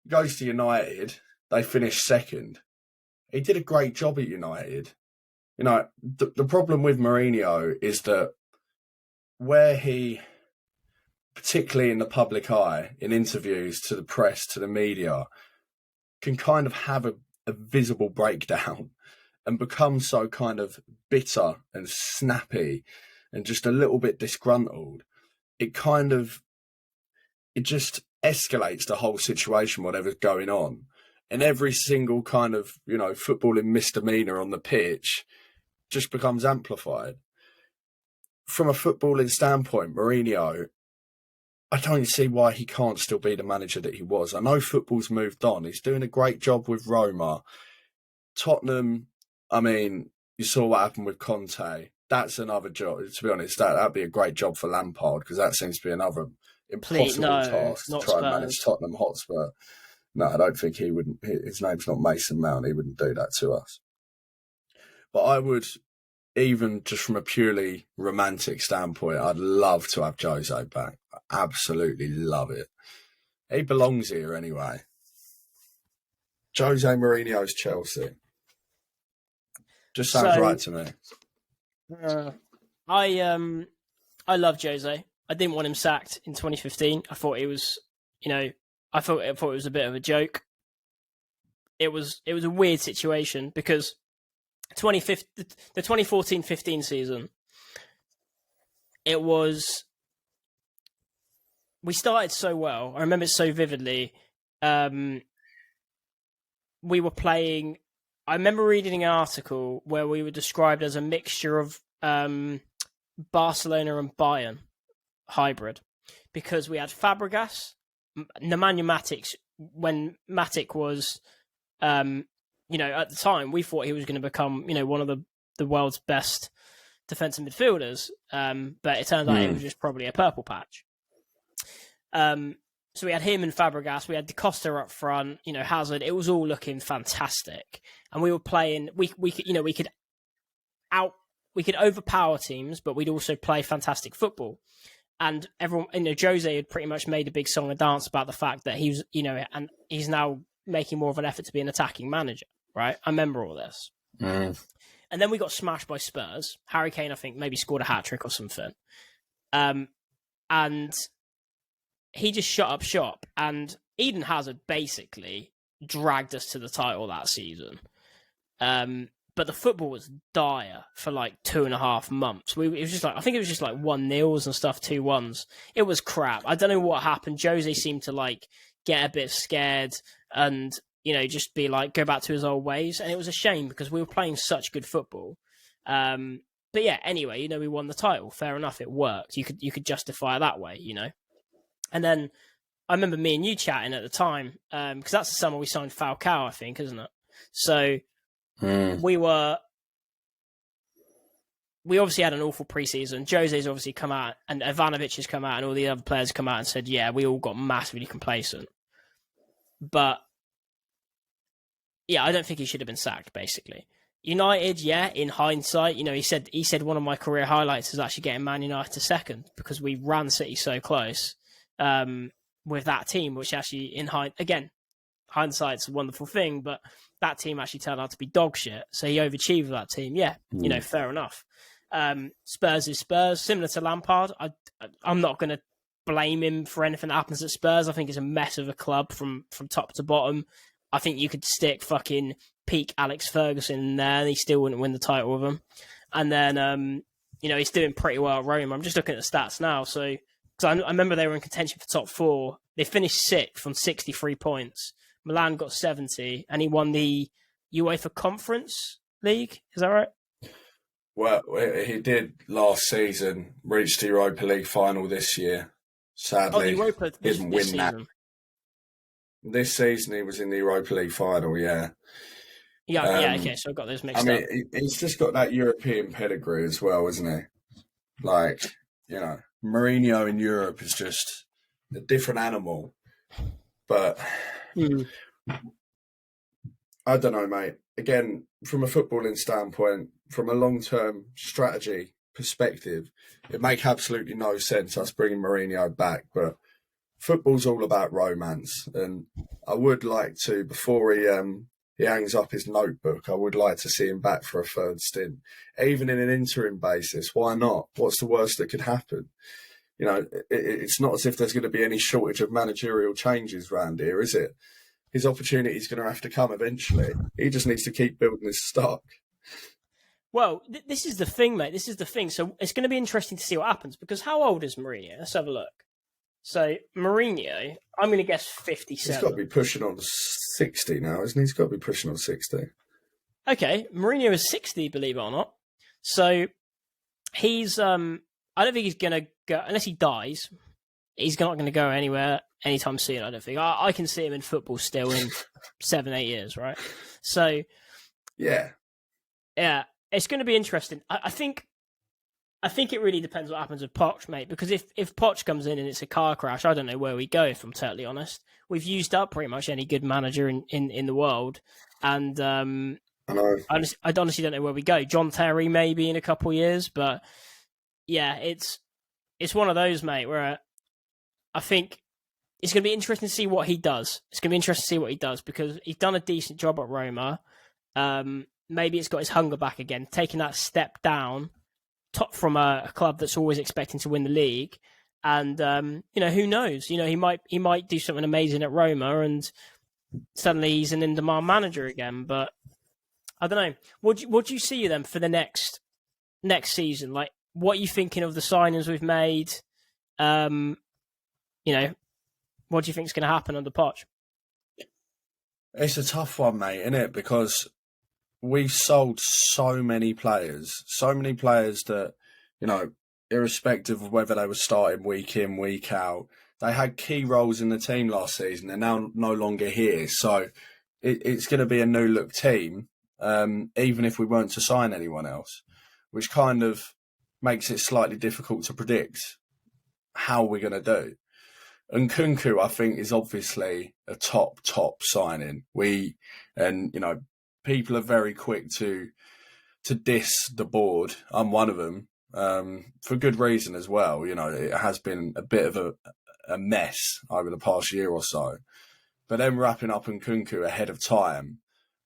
He goes to United. They finished 2nd. He did a great job at United. The problem with Mourinho is that where he, particularly in the public eye, in interviews to the press, to the media, can kind of have a visible breakdown and become so kind of bitter and snappy and just a little bit disgruntled, it just escalates the whole situation, whatever's going on. And every single kind of, footballing misdemeanor on the pitch just becomes amplified. From a footballing standpoint, Mourinho, I don't see why he can't still be the manager that he was. I know football's moved on. He's doing a great job with Roma. Tottenham, I mean, you saw what happened with Conte. that's another job. To be honest, that'd be a great job for Lampard, because that seems to be another impossible task to not try and Spurs. manage Tottenham Hotspur. No, I don't think he wouldn't. His name's not Mason Mount. He wouldn't do that to us. But I would, even just from a purely romantic standpoint, I'd love to have Jose back. I absolutely love it. He belongs here anyway. Jose Mourinho's Chelsea. Just sounds right to me. I love Jose. I didn't want him sacked in 2015. I thought it was, I thought it was a bit of a joke. It was a weird situation because the 2014-15 season, we started so well. I remember it so vividly. We were playing. I remember reading an article where we were described as a mixture of Barcelona and Bayern hybrid, because we had Fabregas, Nemanja Matic. When Matic was, at the time, we thought he was going to become, one of the world's best defensive midfielders. But it turned out it was just probably a purple patch. So we had him and Fabregas. We had Da Costa up front. Hazard. It was all looking fantastic, and we were playing. We could overpower teams, but we'd also play fantastic football. And everyone, Jose had pretty much made a big song and dance about the fact that he was, and he's now making more of an effort to be an attacking manager, right? I remember all this. And then we got smashed by Spurs. Harry Kane, I think, maybe scored a hat-trick or something. And he just shut up shop. And Eden Hazard basically dragged us to the title that season. But the football was dire for like 2.5 months. I think it was just like 1-0s and stuff, 2-1s. It was crap. I don't know what happened. Jose seemed to get a bit scared and, just be go back to his old ways. And it was a shame because we were playing such good football. But yeah, anyway, we won the title. Fair enough. It worked. You could justify it that way, And then I remember me and you chatting at the time, because that's the summer we signed Falcao, I think, isn't it? So we obviously had an awful preseason. Jose's obviously come out, and Ivanovic has come out, and all the other players come out and said, yeah, we all got massively complacent. But yeah, I don't think he should have been sacked, basically. United, yeah, in hindsight, he said one of my career highlights is actually getting Man United to second, because we ran City so close with that team, which actually, hindsight's a wonderful thing, but that team actually turned out to be dog shit. So he overachieved with that team. Yeah, fair enough. Spurs is Spurs, similar to Lampard. I'm not going to blame him for anything that happens at Spurs. I think it's a mess of a club from top to bottom. I think you could stick fucking peak Alex Ferguson in there and he still wouldn't win the title with him. And then, he's doing pretty well at Rome. I'm just looking at the stats now. So, because I remember they were in contention for top 4. They finished 6th on 63 points. Milan got 70, and he won the UEFA Conference League. Is that right? Well, he did last season. Reached the Europa League final this year. Sadly, didn't win that. This season, he was in the Europa League final. Yeah. Yeah. Okay. So I got those mixed up. He's just got that European pedigree as well, isn't he? Mourinho in Europe is just a different animal. But I don't know, mate. Again, from a footballing standpoint, from a long-term strategy perspective, it makes absolutely no sense us bringing Mourinho back. But football's all about romance, and I would like to, before he hangs up his notebook, I would like to see him back for a third stint, even in an interim basis. Why not? What's the worst that could happen? It's not as if there's going to be any shortage of managerial changes around here, is it? His opportunity is going to have to come eventually. He just needs to keep building his stock. Well, this is the thing, mate. This is the thing. So it's going to be interesting to see what happens, because how old is Mourinho? Let's have a look. So Mourinho, I'm going to guess 57. He's got to be pushing on 60 now, isn't he? He's got to be pushing on 60. Okay, Mourinho is 60, believe it or not. So he's... I don't think he's going to go, unless he dies, he's not going to go anywhere anytime soon, I don't think. I can see him in football still in 7-8 years, right? So, yeah, it's going to be interesting. I think I think it really depends what happens with Poch, mate. Because if Poch comes in and it's a car crash, I don't know where we go. If I'm totally honest, we've used up pretty much any good manager in the world, and I know. I honestly don't know where we go. John Terry maybe in a couple of years, but yeah, it's one of those, mate, where I think it's going to be interesting to see what he does. It's going to be interesting to see what he does because he's done a decent job at Roma. Maybe it's got his hunger back again, taking that step down top from a club that's always expecting to win the league. And who knows? He might do something amazing at Roma, and suddenly he's an in-demand manager again. But I don't know. What do you see then for the next season? Like, what are you thinking of the signings we've made? What do you think is going to happen under Poch? It's a tough one, mate, isn't it? Because we've sold so many players that, irrespective of whether they were starting week in, week out, they had key roles in the team last season. They're now no longer here. So it's going to be a new look team, even if we weren't to sign anyone else, which kind of makes it slightly difficult to predict how we're going to do. And Kunku, I think, is obviously a top signing. People are very quick to diss the board. I'm one of them, for good reason as well. It has been a bit of a mess over the past year or so. But then wrapping up Nkunku ahead of time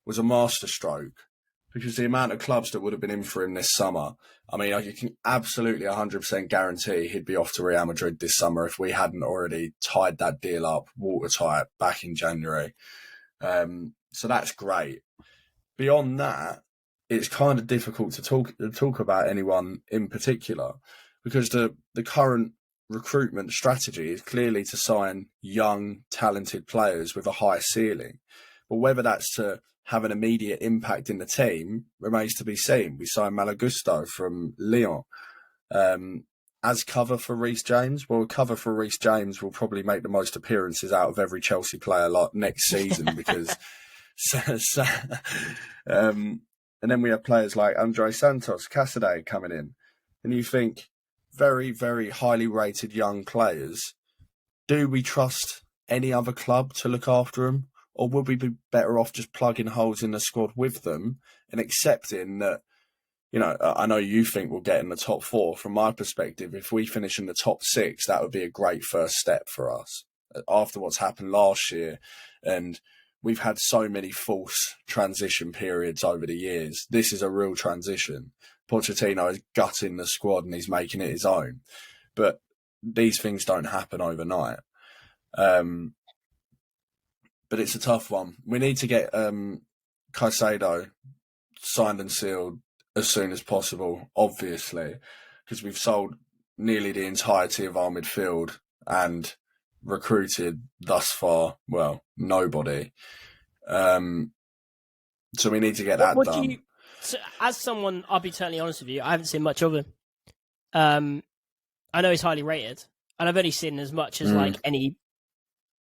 was a masterstroke, because the amount of clubs that would have been in for him this summer, I mean, you can absolutely 100% guarantee he'd be off to Real Madrid this summer if we hadn't already tied that deal up watertight back in January. So that's great. Beyond that, it's kind of difficult to talk about anyone in particular, because the current recruitment strategy is clearly to sign young, talented players with a high ceiling. But whether that's to have an immediate impact in the team remains to be seen. We signed Malagusto from Lyon as cover for Reece James. Well, cover for Reece James will probably make the most appearances out of every Chelsea player next season because. And then we have players like Andre Santos, Casadei coming in, and you think very, very highly rated young players. Do we trust any other club to look after them? Or would we be better off just plugging holes in the squad with them and accepting that, I know you think we'll get in the top 4. From my perspective, if we finish in the top 6, that would be a great first step for us. After what's happened last year, and we've had so many false transition periods over the years, this is a real transition. Pochettino is gutting the squad and he's making it his own. But these things don't happen overnight. But it's a tough one. We need to get Caicedo signed and sealed as soon as possible, obviously, because we've sold nearly the entirety of our midfield and recruited thus far, well, nobody. So we need to get that done. As someone, I'll be totally honest with you, I haven't seen much of him. I know he's highly rated, and I've only seen as much as like any.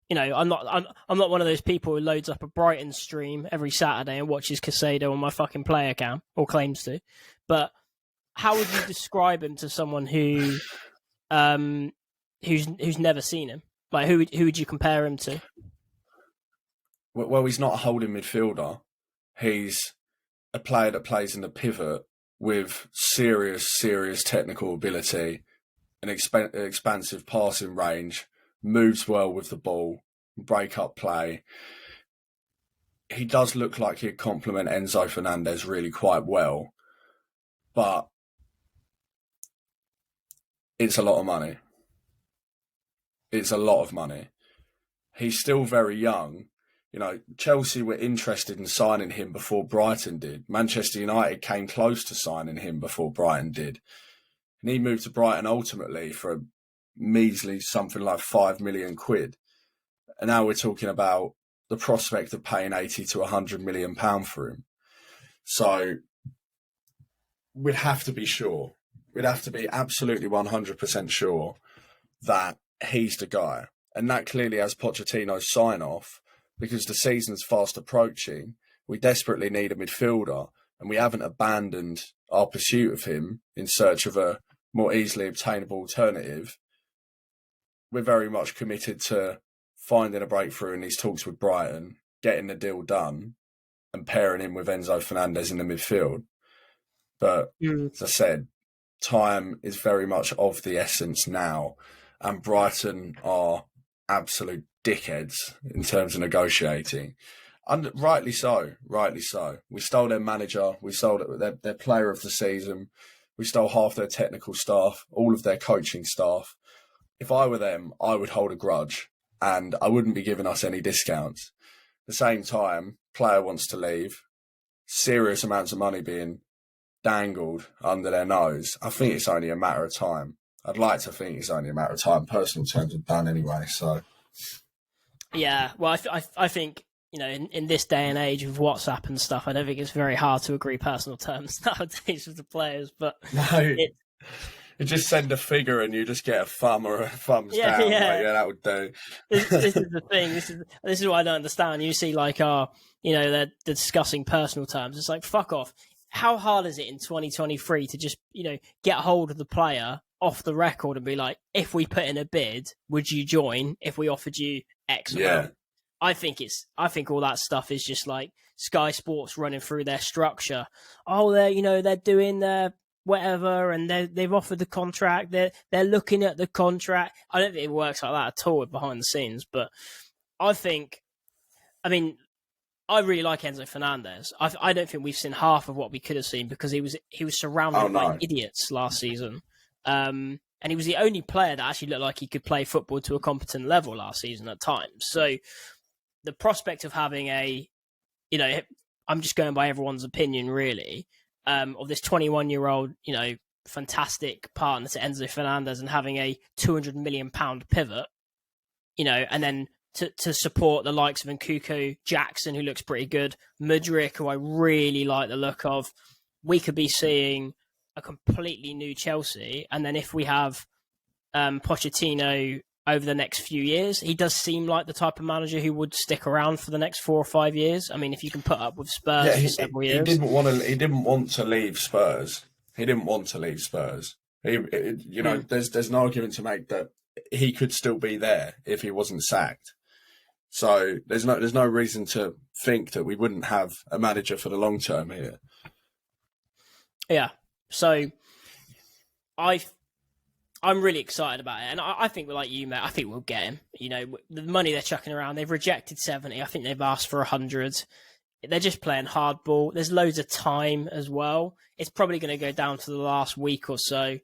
I'm not one of those people who loads up a Brighton stream every Saturday and watches Caicedo on my fucking player cam, or claims to. But how would you describe him to someone who's never seen him? Like, who would you compare him to? Well, he's not a holding midfielder. He's a player that plays in the pivot with serious technical ability, an expansive passing range, moves well with the ball, break up play. He does look like he'd complement Enzo Fernandez really quite well, but it's a lot of money. It's a lot of money. He's still very young. Chelsea were interested in signing him before Brighton did. Manchester United came close to signing him before Brighton did. And he moved to Brighton ultimately for a measly something like £5 million. And now we're talking about the prospect of paying 80 to £100 million for him. So we'd have to be sure. We'd have to be absolutely 100% sure that he's the guy. And that clearly has Pochettino's sign-off, because the season's fast approaching. We desperately need a midfielder, and we haven't abandoned our pursuit of him in search of a more easily obtainable alternative, we're very much committed to finding a breakthrough in these talks with Brighton, getting the deal done, and pairing him with Enzo Fernandez in the midfield. But as I said, time is very much of the essence now, and Brighton are absolute dickheads in terms of negotiating. And rightly so, rightly so. We stole their manager, we stole their player of the season, we stole half their technical staff, all of their coaching staff. If I were them, I would hold a grudge and I wouldn't be giving us any discounts. At the same time, player wants to leave, serious amounts of money being dangled under their nose. I think it's only a matter of time. I'd like to think it's only a matter of time. Personal terms are done anyway, so... Yeah, well, I think, you know, in this day and age of WhatsApp and stuff, I don't think it's very hard to agree personal terms nowadays with the players, but... No, you just send a figure and you just get a thumb or a thumbs down. Yeah. Like, yeah, that would do. This is the thing. This is what I don't understand. You see, like, you know, they're discussing personal terms. It's like, fuck off. How hard is it in 2023 to just, you know, get hold of the player off the record and be like, if we put in a bid, would you join if we offered you X amount? I think all that stuff is just like Sky Sports running through their structure. Oh, they're doing their whatever, and they've offered the contract. They're looking at the contract. I don't think it works like that at all behind the scenes. But I really like Enzo Fernandez. I don't think we've seen half of what we could have seen because he was surrounded by idiots last season. And he was the only player that actually looked like he could play football to a competent level last season at times. So the prospect of having I'm just going by everyone's opinion really, of this 21-year-old, you know, fantastic partner to Enzo Fernandez and having a £200 million pivot, you know, and then to support the likes of Nkunku, Jackson, who looks pretty good, Mudryk, who I really like the look of, we could be seeing a completely new Chelsea. And then if we have Pochettino over the next few years, he does seem like the type of manager who would stick around for the next 4 or 5 years. I mean, if you can put up with Spurs for several years. He didn't want to leave Spurs. There's an argument to make that he could still be there if he wasn't sacked. So there's no reason to think that we wouldn't have a manager for the long term here. Yeah. So I'm really excited about it. And I think we're like you, mate. I think we'll get him. You know, the money they're chucking around, they've rejected 70. I think they've asked for 100. They're just playing hardball. There's loads of time as well. It's probably going to go down to the last week or so,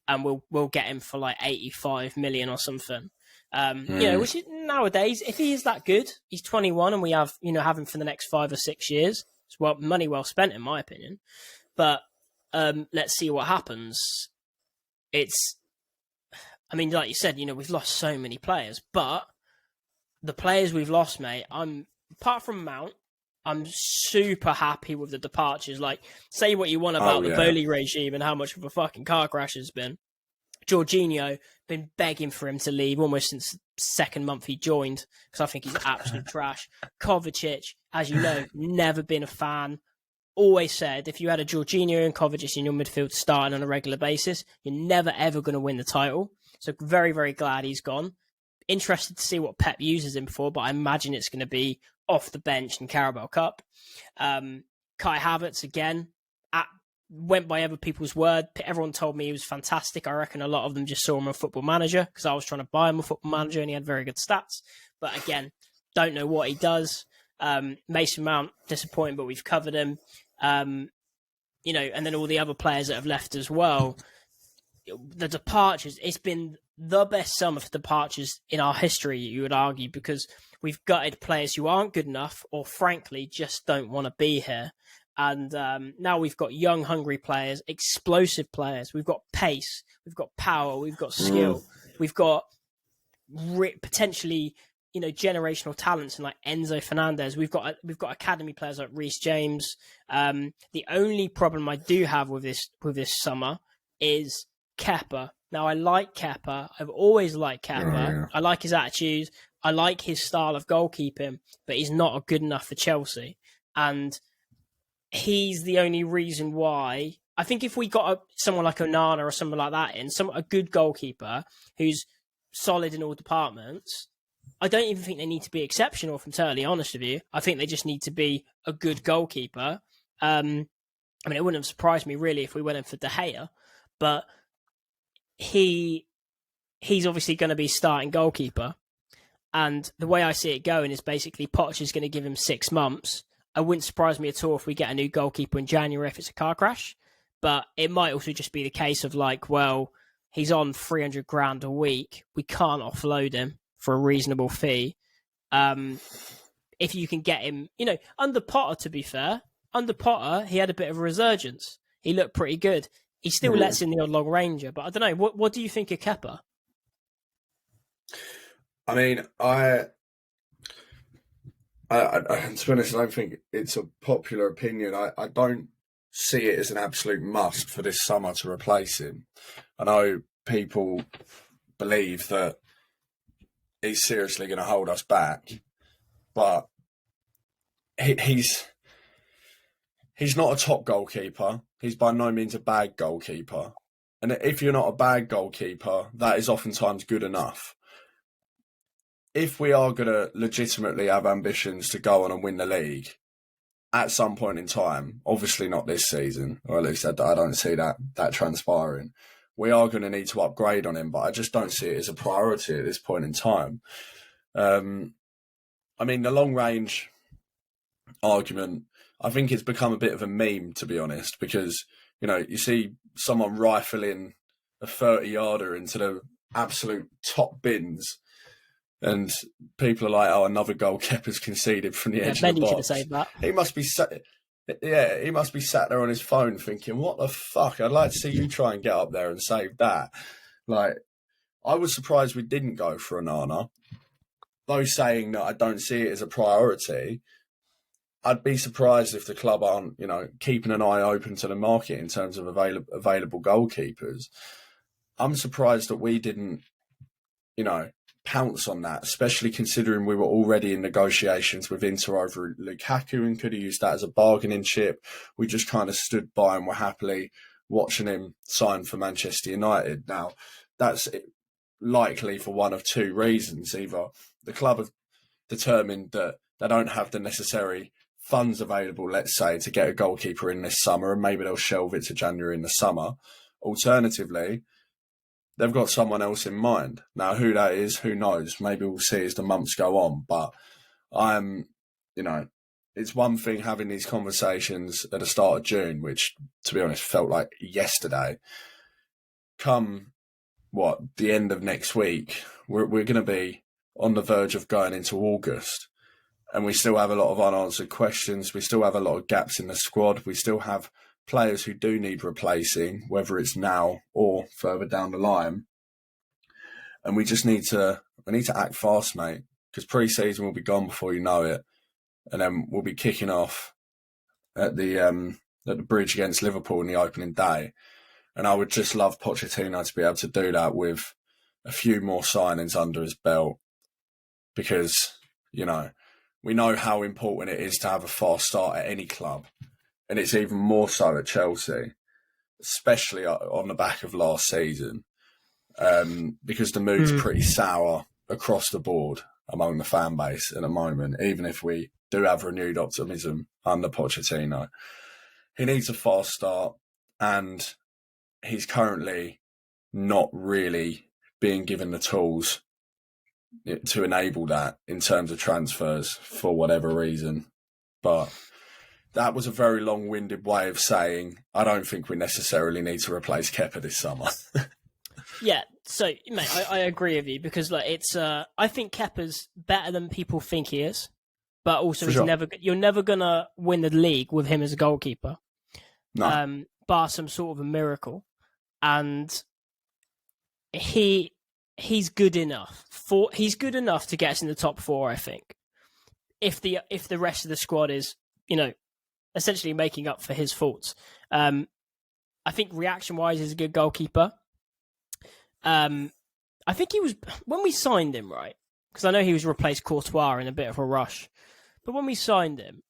and we'll get him for like 85 million or something. You know, which is, nowadays, if he is that good, he's 21 and we have him for the next 5 or 6 years. It's money well spent in my opinion. But let's see what happens. I mean, like you said, you know, we've lost so many players, but the players we've lost, mate, apart from Mount, I'm super happy with the departures. Like, say what you want about the Bowley regime and how much of a fucking car crash it's been. Jorginho, been begging for him to leave almost since the second month he joined because I think he's absolute trash. Kovacic, as you know, never been a fan. Always said if you had a Jorginho and Kovacic in your midfield starting on a regular basis, you're never ever going to win the title. So very, very glad he's gone. Interested to see what Pep uses him for, but I imagine it's going to be off the bench in Carabao Cup. Kai Havertz, again, went by other people's word. Everyone told me he was fantastic. I reckon a lot of them just saw him on Football Manager because I was trying to buy him a Football Manager and he had very good stats. But again, don't know what he does. Mason Mount, disappointing, but we've covered him. You know, and then all the other players that have left as well. The departures, it's been the best summer for departures in our history, you would argue, because we've gutted players who aren't good enough or frankly just don't want to be here. And now we've got young, hungry players, explosive players. We've got pace, we've got power, we've got skill, we've got potentially, you know, generational talents and like Enzo Fernandez. We've got academy players like Reece James. The only problem I do have with this summer is Kepa. Now I like Kepa. I've always liked Kepa. Yeah. I like his attitude. I like his style of goalkeeping, but he's not good enough for Chelsea. And he's the only reason why I think if we got someone like Onana or someone like that in, a good goalkeeper who's solid in all departments, I don't even think they need to be exceptional, if I'm totally honest with you. I think they just need to be a good goalkeeper. I mean, it wouldn't have surprised me really if we went in for De Gea, but he's obviously going to be starting goalkeeper. And the way I see it going is basically Poch is going to give him 6 months. It wouldn't surprise me at all if we get a new goalkeeper in January if it's a car crash. But it might also just be the case of like, well, he's on 300 grand a week. We can't offload him for a reasonable fee. If you can get him, under Potter, to be fair, under Potter, he had a bit of a resurgence. He looked pretty good. He still lets in the odd long ranger, but I don't know. What do you think of Kepa? I mean, to be honest, I don't think it's a popular opinion. I don't see it as an absolute must for this summer to replace him. I know people believe that he's seriously going to hold us back, but he's not a top goalkeeper. He's by no means a bad goalkeeper. And if you're not a bad goalkeeper, that is oftentimes good enough. If we are going to legitimately have ambitions to go on and win the league at some point in time, obviously not this season, or at least I don't see that transpiring, we are going to need to upgrade on him, but I just don't see it as a priority at this point in time. I mean, the long range argument, I think it's become a bit of a meme, to be honest, because, you see someone rifling a 30-yarder into the absolute top bins, and people are like, "Oh, another goal Kepa's conceded from the edge of the box." Should have saved that. He must be sat there on his phone thinking, "What the fuck? I'd like to see you try and get up there and save that." Like, I was surprised we didn't go for Onana. Though saying that I don't see it as a priority, I'd be surprised if the club aren't, keeping an eye open to the market in terms of available goalkeepers. I'm surprised that we didn't, pounce on that, especially considering we were already in negotiations with Inter over Lukaku and could have used that as a bargaining chip. We just kind of stood by and were happily watching him sign for Manchester United. Now, that's likely for one of two reasons. Either the club have determined that they don't have the necessary funds available, let's say, to get a goalkeeper in this summer, and maybe they'll shelve it to January in the summer. Alternatively, they've got someone else in mind. Now, who that is, who knows? Maybe we'll see as the months go on. But it's one thing having these conversations at the start of June, which, to be honest, felt like yesterday. Come, the end of next week, we're going to be on the verge of going into August. And we still have a lot of unanswered questions. We still have a lot of gaps in the squad. We still have players who do need replacing, whether it's now or further down the line. And we just need to act fast, mate, because pre-season will be gone before you know it. And then we'll be kicking off at the bridge against Liverpool in the opening day. And I would just love Pochettino to be able to do that with a few more signings under his belt, because, we know how important it is to have a fast start at any club. And it's even more so at Chelsea, especially on the back of last season, because the mood's pretty sour across the board among the fan base at the moment, even if we do have renewed optimism under Pochettino. He needs a fast start, and he's currently not really being given the tools to enable that in terms of transfers for whatever reason. But that was a very long-winded way of saying I don't think we necessarily need to replace Kepa this summer. Yeah, so mate, I agree with you, because it's I think Kepa's better than people think he is, but also you're never gonna win the league with him as a goalkeeper. No. Bar some sort of a miracle, and he's good enough to get us in the top 4, I think. If the rest of the squad is, essentially making up for his faults. I think reaction-wise, he's a good goalkeeper. I think he was, when we signed him, right? Because I know he was replaced Courtois in a bit of a rush. But when we signed him,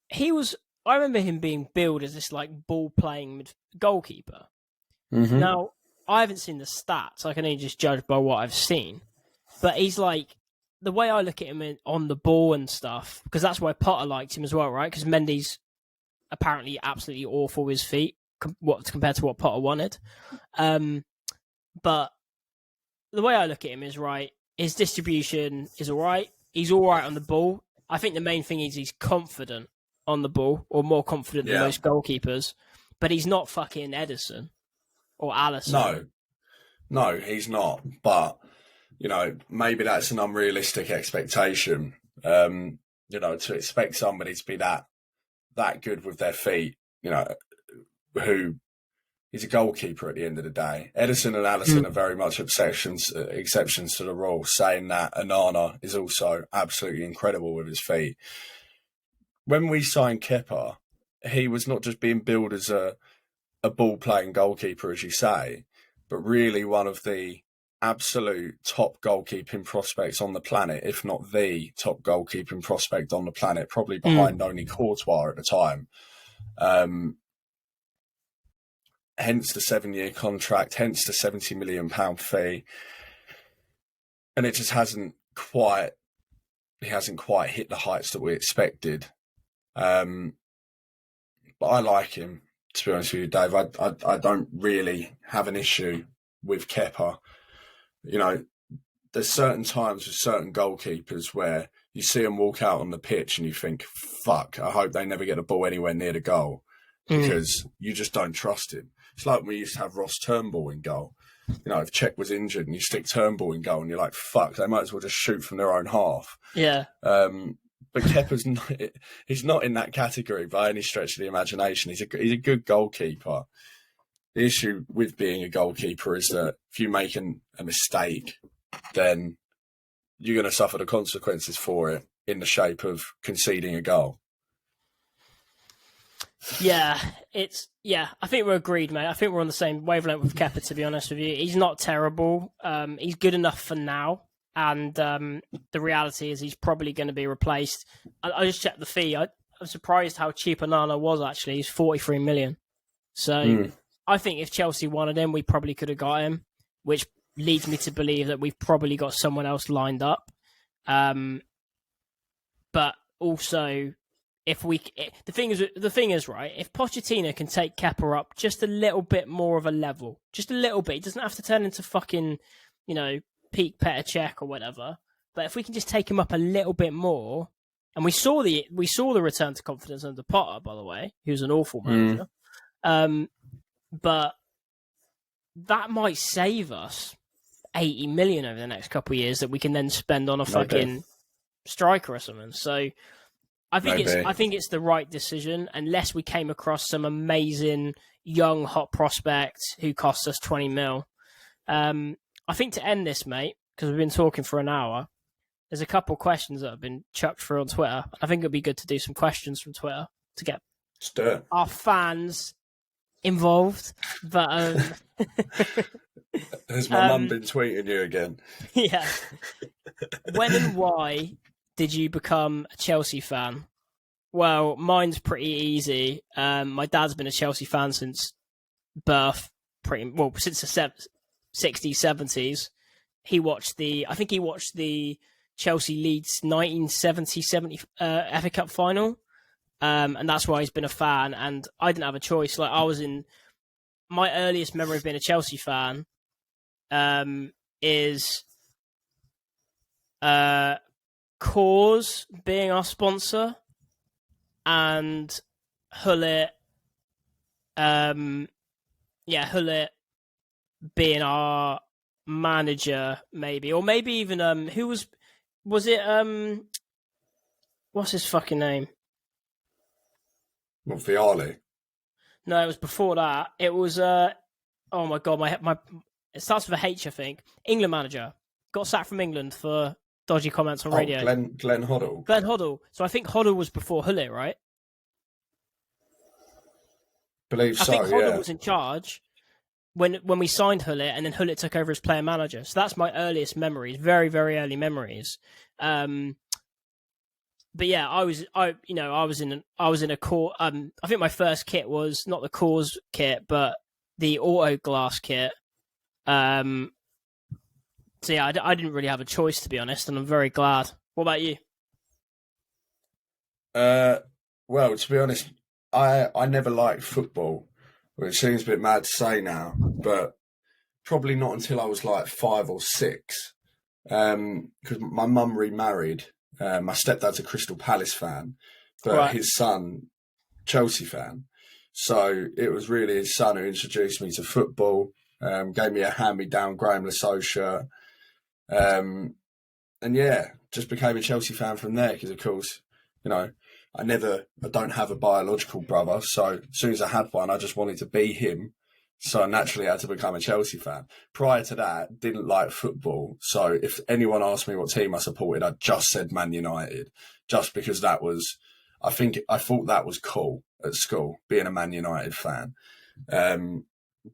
he was I remember him being billed as this like ball playing goalkeeper. Mm-hmm. Now I haven't seen the stats; I can only just judge by what I've seen. But he's like the way I look at him on the ball and stuff, because that's why Potter liked him as well, right? Because Mendy's apparently absolutely awful with his feet, compared to what Potter wanted. But the way I look at him is right. His distribution is all right. He's all right on the ball. I think the main thing is he's confident on the ball, or more confident than most goalkeepers. But he's not fucking Ederson or Alisson. No, he's not. But maybe that's an unrealistic expectation. To expect somebody to be that good with their feet, who is a goalkeeper at the end of the day. Ederson and Alisson are very much exceptions to the rule, saying that Onana is also absolutely incredible with his feet. When we signed Kepa, he was not just being billed as a ball-playing goalkeeper, as you say, but really one of the absolute top goalkeeping prospects on the planet, if not the top goalkeeping prospect on the planet, probably behind only Courtois at the time. Hence the 7-year contract, hence the £70 million fee. And it just hasn't quite hit the heights that we expected. But I like him, to be honest with you, Dave. I don't really have an issue with Kepa. There's certain times with certain goalkeepers where you see them walk out on the pitch and you think, fuck, I hope they never get the ball anywhere near the goal, because you just don't trust him. It's like when we used to have Ross Turnbull in goal. If Cech was injured and you stick Turnbull in goal and you're like, fuck, they might as well just shoot from their own half. Yeah. But Kepa's he's not in that category by any stretch of the imagination. He's a good goalkeeper. The issue with being a goalkeeper is that if you make a mistake, then you're going to suffer the consequences for it in the shape of conceding a goal. Yeah, I think we're agreed, mate. I think we're on the same wavelength with Kepa, to be honest with you. He's not terrible. He's good enough for now. And the reality is he's probably going to be replaced. I just checked the fee. I'm surprised how cheap Onana was, actually. He's 43 million. So I think if Chelsea wanted him, we probably could have got him, which leads me to believe that we've probably got someone else lined up. But also, the thing is, right, if Pochettino can take Kepa up just a little bit more of a level, just a little bit, he doesn't have to turn into fucking, peak Petr Cech or whatever. But if we can just take him up a little bit more, and we saw the return to confidence under Potter, by the way, who's an awful manager. But that might save us 80 million over the next couple of years that we can then spend on a fucking striker or something. So I think it's the right decision, unless we came across some amazing young hot prospect who costs us 20 mil. I think to end this, mate, because we've been talking for an hour, there's a couple of questions that have been chucked through on Twitter. I think it'd be good to do some questions from Twitter to get our fans involved. But has my mum been tweeting you again? Yeah. When and why did you become a Chelsea fan? Well, mine's pretty easy. My dad's been a Chelsea fan since birth, since the 60s, 70s. He watched the Chelsea Leeds 1970 FA Cup final. And that's why he's been a fan. And I didn't have a choice. Like, I was in my earliest memory of being a Chelsea fan is Coors being our sponsor and Hullet, Hullet being our manager, maybe, or maybe even who was it? What's his fucking name? Well, Viali. No, it was before that. It was oh my god, my it starts with a H, I think. England manager got sacked from England for dodgy comments on radio. Glenn Hoddle. Glenn Hoddle. So I think Hoddle was before Hullet, right? I think Hoddle was in charge when we signed Hullet, and then Hullet took over as player manager. So that's my earliest memories, very, very early memories. but yeah, I was in a core. I think my first kit was not the cores kit, but the auto glass kit. So yeah, I didn't really have a choice, to be honest, and I'm very glad. What about you? Well, to be honest, I never liked football, which seems a bit mad to say now, but probably not until I was like 5 or 6, because my mum remarried. My stepdad's a Crystal Palace fan, but Right. his son, Chelsea fan. So it was really his son who introduced me to football, gave me a hand-me-down Graham Lasso shirt. And yeah, just became a Chelsea fan from there because, of course, you know, I don't have a biological brother. So as soon as I had one, I just wanted to be him. So I naturally had to become a Chelsea fan. Prior to that, didn't like football. So if anyone asked me what team I supported, I just said Man United, just because I thought that was cool at school, being a Man United fan. But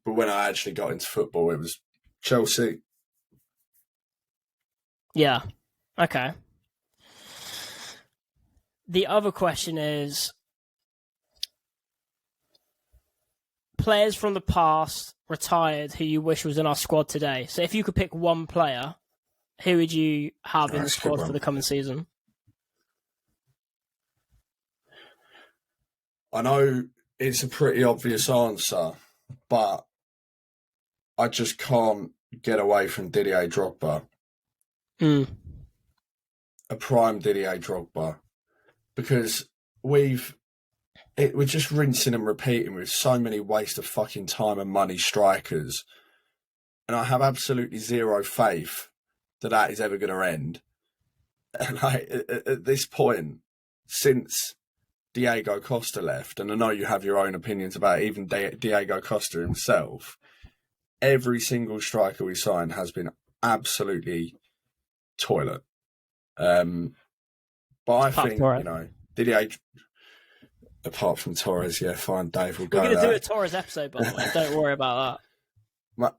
when I actually got into football, it was Chelsea. Yeah. Okay. The other question is players from the past retired who you wish was in our squad today. So if you could pick one player, who would you have in the squad for the coming season? I know it's a pretty obvious answer, but I just can't get away from Didier Drogba. A prime Didier Drogba. Because we're just rinsing and repeating with so many waste of fucking time and money strikers. And I have absolutely zero faith that is ever going to end. And at this point, since Diego Costa left, and I know you have your own opinions about even Diego Costa himself, every single striker we signed has been absolutely toilet. But I think, Didier, apart from Torres, yeah, fine, Dave, we'll go there. We're going to do a Torres episode, by the way. Don't worry about that.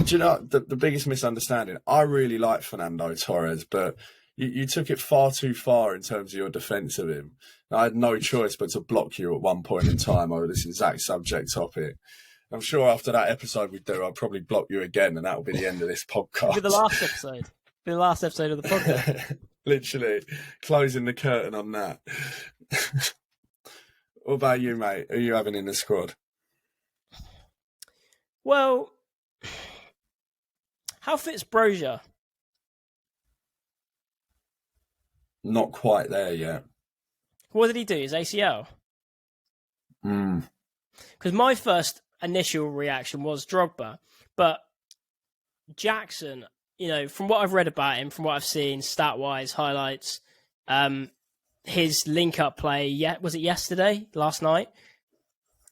Do you know, the biggest misunderstanding? I really like Fernando Torres, but you took it far too far in terms of your defence of him. I had no choice but to block you at one point in time over this exact subject topic. I'm sure after that episode we do, I'll probably block you again, and that'll be the end of this podcast. It'll be the last episode. It'll be the last episode of the podcast. Literally closing the curtain on that. What about you, mate? Who are you having in the squad? Well, how fit's Brozier? Not quite there yet. What did he do? His ACL? Because my first initial reaction was Drogba, but Jackson, from what I've read about him, from what I've seen, stat-wise, highlights, his link-up play, was it last night?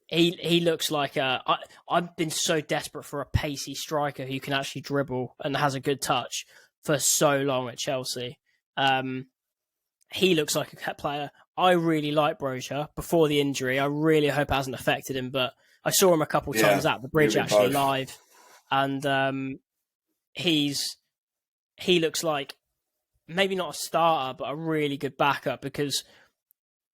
He looks like I've been so desperate for a pacey striker who can actually dribble and has a good touch for so long at Chelsea. He looks like a player. I really like Brozier before the injury. I really hope it hasn't affected him, but I saw him a couple times at the bridge actually live, and he looks like maybe not a starter, but a really good backup, because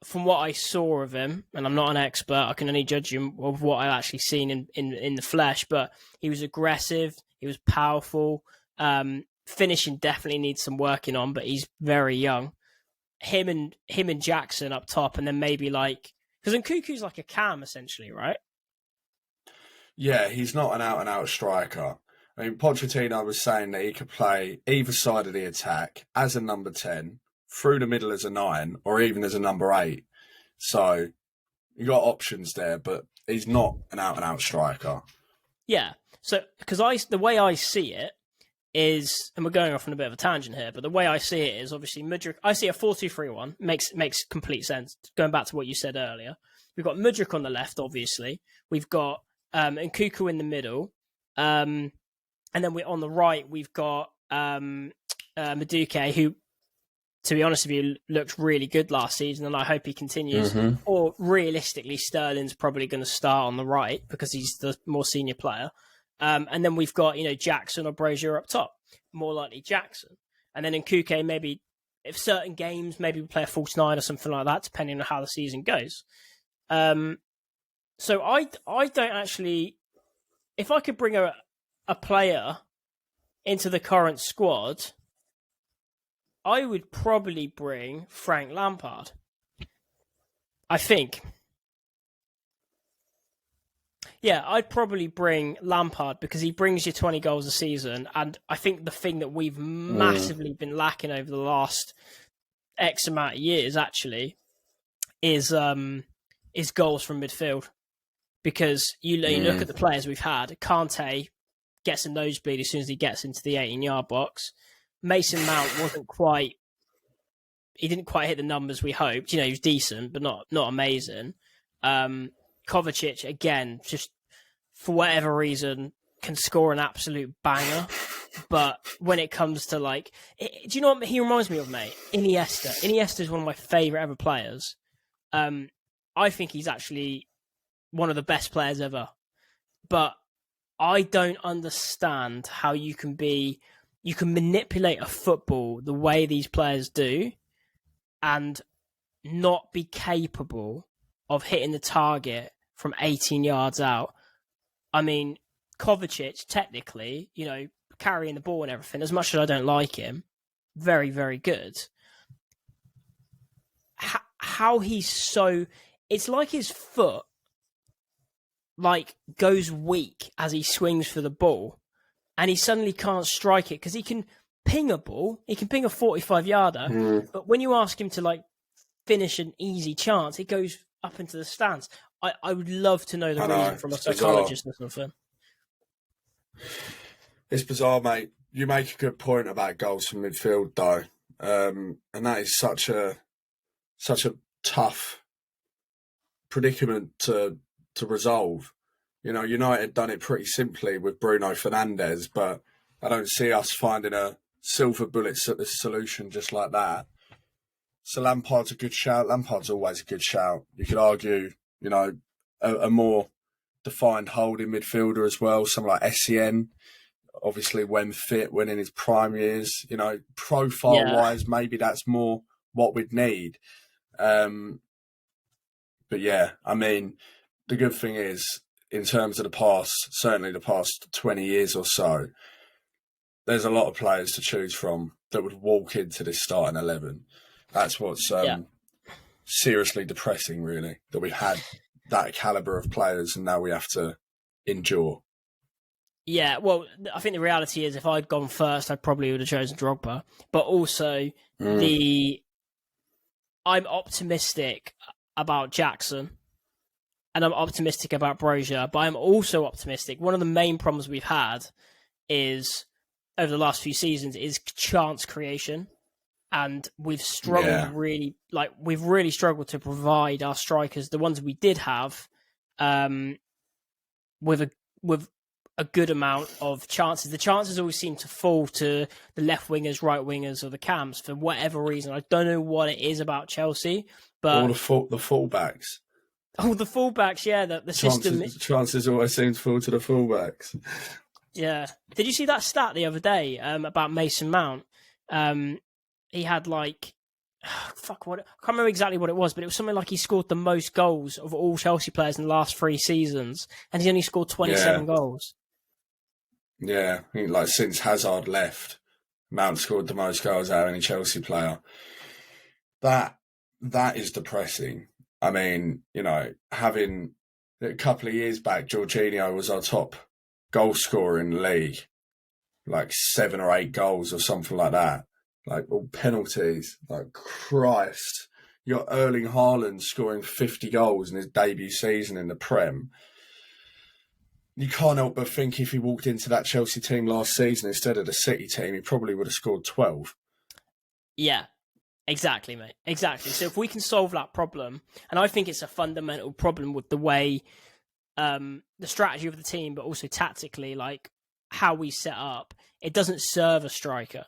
from what I saw of him, and I'm not an expert, I can only judge him of what I've actually seen in the flesh, but he was aggressive, he was powerful. Finishing definitely needs some working on, but he's very young. Him and Jackson up top, and then maybe because Nkuku's like a cam essentially, right? Yeah, he's not an out-and-out striker. I mean, Pochettino was saying that he could play either side of the attack as a number 10, through the middle as a 9, or even as a number 8. So you got options there, but he's not an out-and-out striker. Yeah. So because the way I see it is, and we're going off on a bit of a tangent here, but the way I see it is obviously Mudryk. I see a 4-2-3-1 makes complete sense. Going back to what you said earlier, we've got Mudryk on the left, obviously. We've got Nkuku in the middle, and then on the right we've got Madueke, who, to be honest with you, looked really good last season, and I hope he continues. Mm-hmm. Or realistically, Sterling's probably going to start on the right because he's the more senior player. And then we've got, Jackson or Brozier up top. More likely Jackson. And then Nkuku maybe if certain games, maybe we play a false nine or something like that, depending on how the season goes. So I don't actually. If I could bring a player into the current squad, I would probably bring Frank Lampard. I think. Yeah, I'd probably bring Lampard because he brings you 20 goals a season. And I think the thing that we've massively been lacking over the last X amount of years, actually, is goals from midfield. Because you look at the players we've had, Kante gets a nosebleed as soon as he gets into the 18-yard box. Mason Mount he didn't quite hit the numbers we hoped. He was decent, but not amazing. Kovacic, again, just for whatever reason, can score an absolute banger. But when it comes to do you know what he reminds me of, mate? Iniesta. Iniesta is one of my favourite ever players. I think he's actually one of the best players ever. But I don't understand how you can manipulate a football the way these players do and not be capable of hitting the target from 18 yards out. I mean, Kovacic, technically, carrying the ball and everything, as much as I don't like him, very, very good. How he's so... It's like his foot goes weak as he swings for the ball and he suddenly can't strike it because he can ping a ball. He can ping a 45-yarder, but when you ask him to finish an easy chance, it goes up into the stands. I would love to know the reason from a psychologist or something. It's bizarre, mate. You make a good point about goals from midfield, though, and that is such a tough predicament to resolve. United done it pretty simply with Bruno Fernandes, but I don't see us finding a silver bullet solution just like that. So Lampard's a good shout. Lampard's always a good shout. You could argue, a more defined holding midfielder as well. Someone like SCN, obviously when fit, when in his prime years, profile-wise, maybe that's more what we'd need. But yeah, I mean, the good thing is, in terms of the past, certainly the past 20 years or so, there's a lot of players to choose from that would walk into this starting 11. That's what's seriously depressing, really, that we've had that calibre of players and now we have to endure. Yeah, well, I think the reality is if I'd gone first, I probably would have chosen Drogba. But also, I'm optimistic about Jackson and I'm optimistic about Brozier, but I'm also optimistic. One of the main problems we've had is, over the last few seasons, is chance creation. And we've struggled we've really struggled to provide our strikers, the ones we did have, with a good amount of chances. The chances always seem to fall to the left wingers, right wingers, or the cams for whatever reason. I don't know what it is about Chelsea, but all the fullbacks. Oh, the fullbacks, yeah. The system. Chances always seem to fall to the fullbacks. Yeah. Did you see that stat the other day about Mason Mount? He had I can't remember exactly what it was, but it was something like he scored the most goals of all Chelsea players in the last 3 seasons, and he only scored 27 goals. Yeah, I think since Hazard left, Mount scored the most goals out of any Chelsea player. That is depressing. I mean, having a couple of years back, Jorginho was our top goal scorer in the league, 7 or 8 goals or something like that. All penalties. Christ. You got Erling Haaland scoring 50 goals in his debut season in the Prem. You can't help but think if he walked into that Chelsea team last season instead of the City team, he probably would have scored 12. Yeah. Exactly, mate. Exactly. So if we can solve that problem, and I think it's a fundamental problem with the way the strategy of the team, but also tactically, how we set up, it doesn't serve a striker.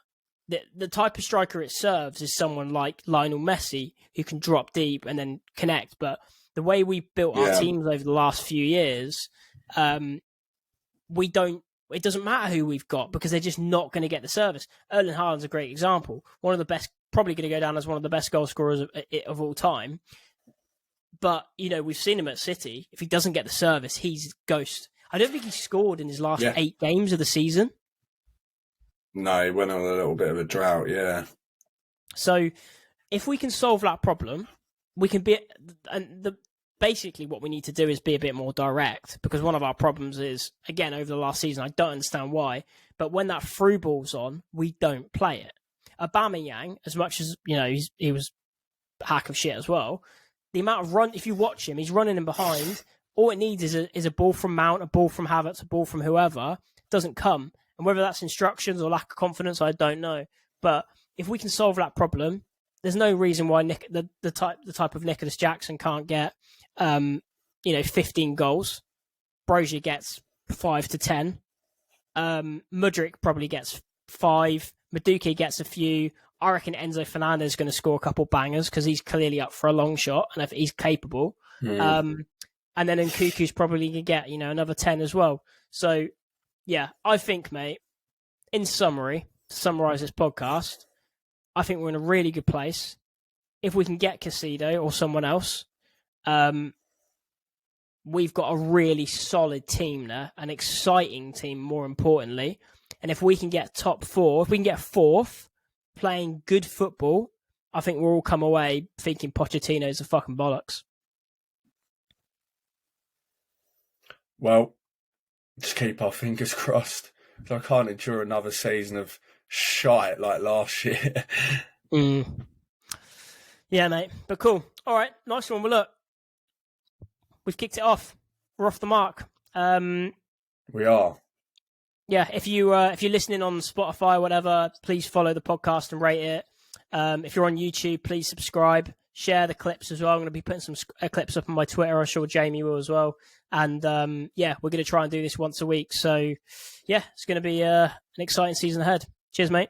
The type of striker it serves is someone like Lionel Messi who can drop deep and then connect. But the way we built our teams over the last few years, it doesn't matter who we've got because they're just not going to get the service. Erling Haaland's a great example. One of the best probably going to go down as one of the best goal scorers of all time. But, we've seen him at City. If he doesn't get the service, he's ghost. I don't think he scored in his last 8 games of the season. No, he went on a little bit of a drought, yeah. So if we can solve that problem, we can be... Basically, what we need to do is be a bit more direct, because one of our problems is, again, over the last season, I don't understand why, but when that through ball's on, we don't play it. Aubameyang, as much as, he was a hack of shit as well, the amount of run, if you watch him, he's running in behind. All it needs is a ball from Mount, a ball from Havertz, a ball from whoever. It doesn't come. And whether that's instructions or lack of confidence, I don't know. But if we can solve that problem, there's no reason why the type of Nicholas Jackson can't get 15 goals. Brozier gets 5 to 10. Mudryk probably gets 5. Madueke gets a few. I reckon Enzo Fernandez is going to score a couple bangers because he's clearly up for a long shot and if he's capable. And then Nkuku's probably going to get, another 10 as well. So, yeah, I think, mate, in summary, to summarise this podcast, I think we're in a really good place. If we can get Casido or someone else, we've got a really solid team there, an exciting team, more importantly. And if we can get top 4, if we can get 4th, playing good football, I think we'll all come away thinking Pochettino's a fucking bollocks. Well, just keep our fingers crossed. So I can't endure another season of shite like last year. Yeah, mate. But cool. All right, nice one. Well, look, we've kicked it off. We're off the mark. We are. Yeah, if you're listening on Spotify or whatever, please follow the podcast and rate it. If you're on YouTube, please subscribe. Share the clips as well. I'm going to be putting some clips up on my Twitter. I'm sure Jamie will as well. And we're going to try and do this once a week. So, yeah, it's going to be an exciting season ahead. Cheers, mate.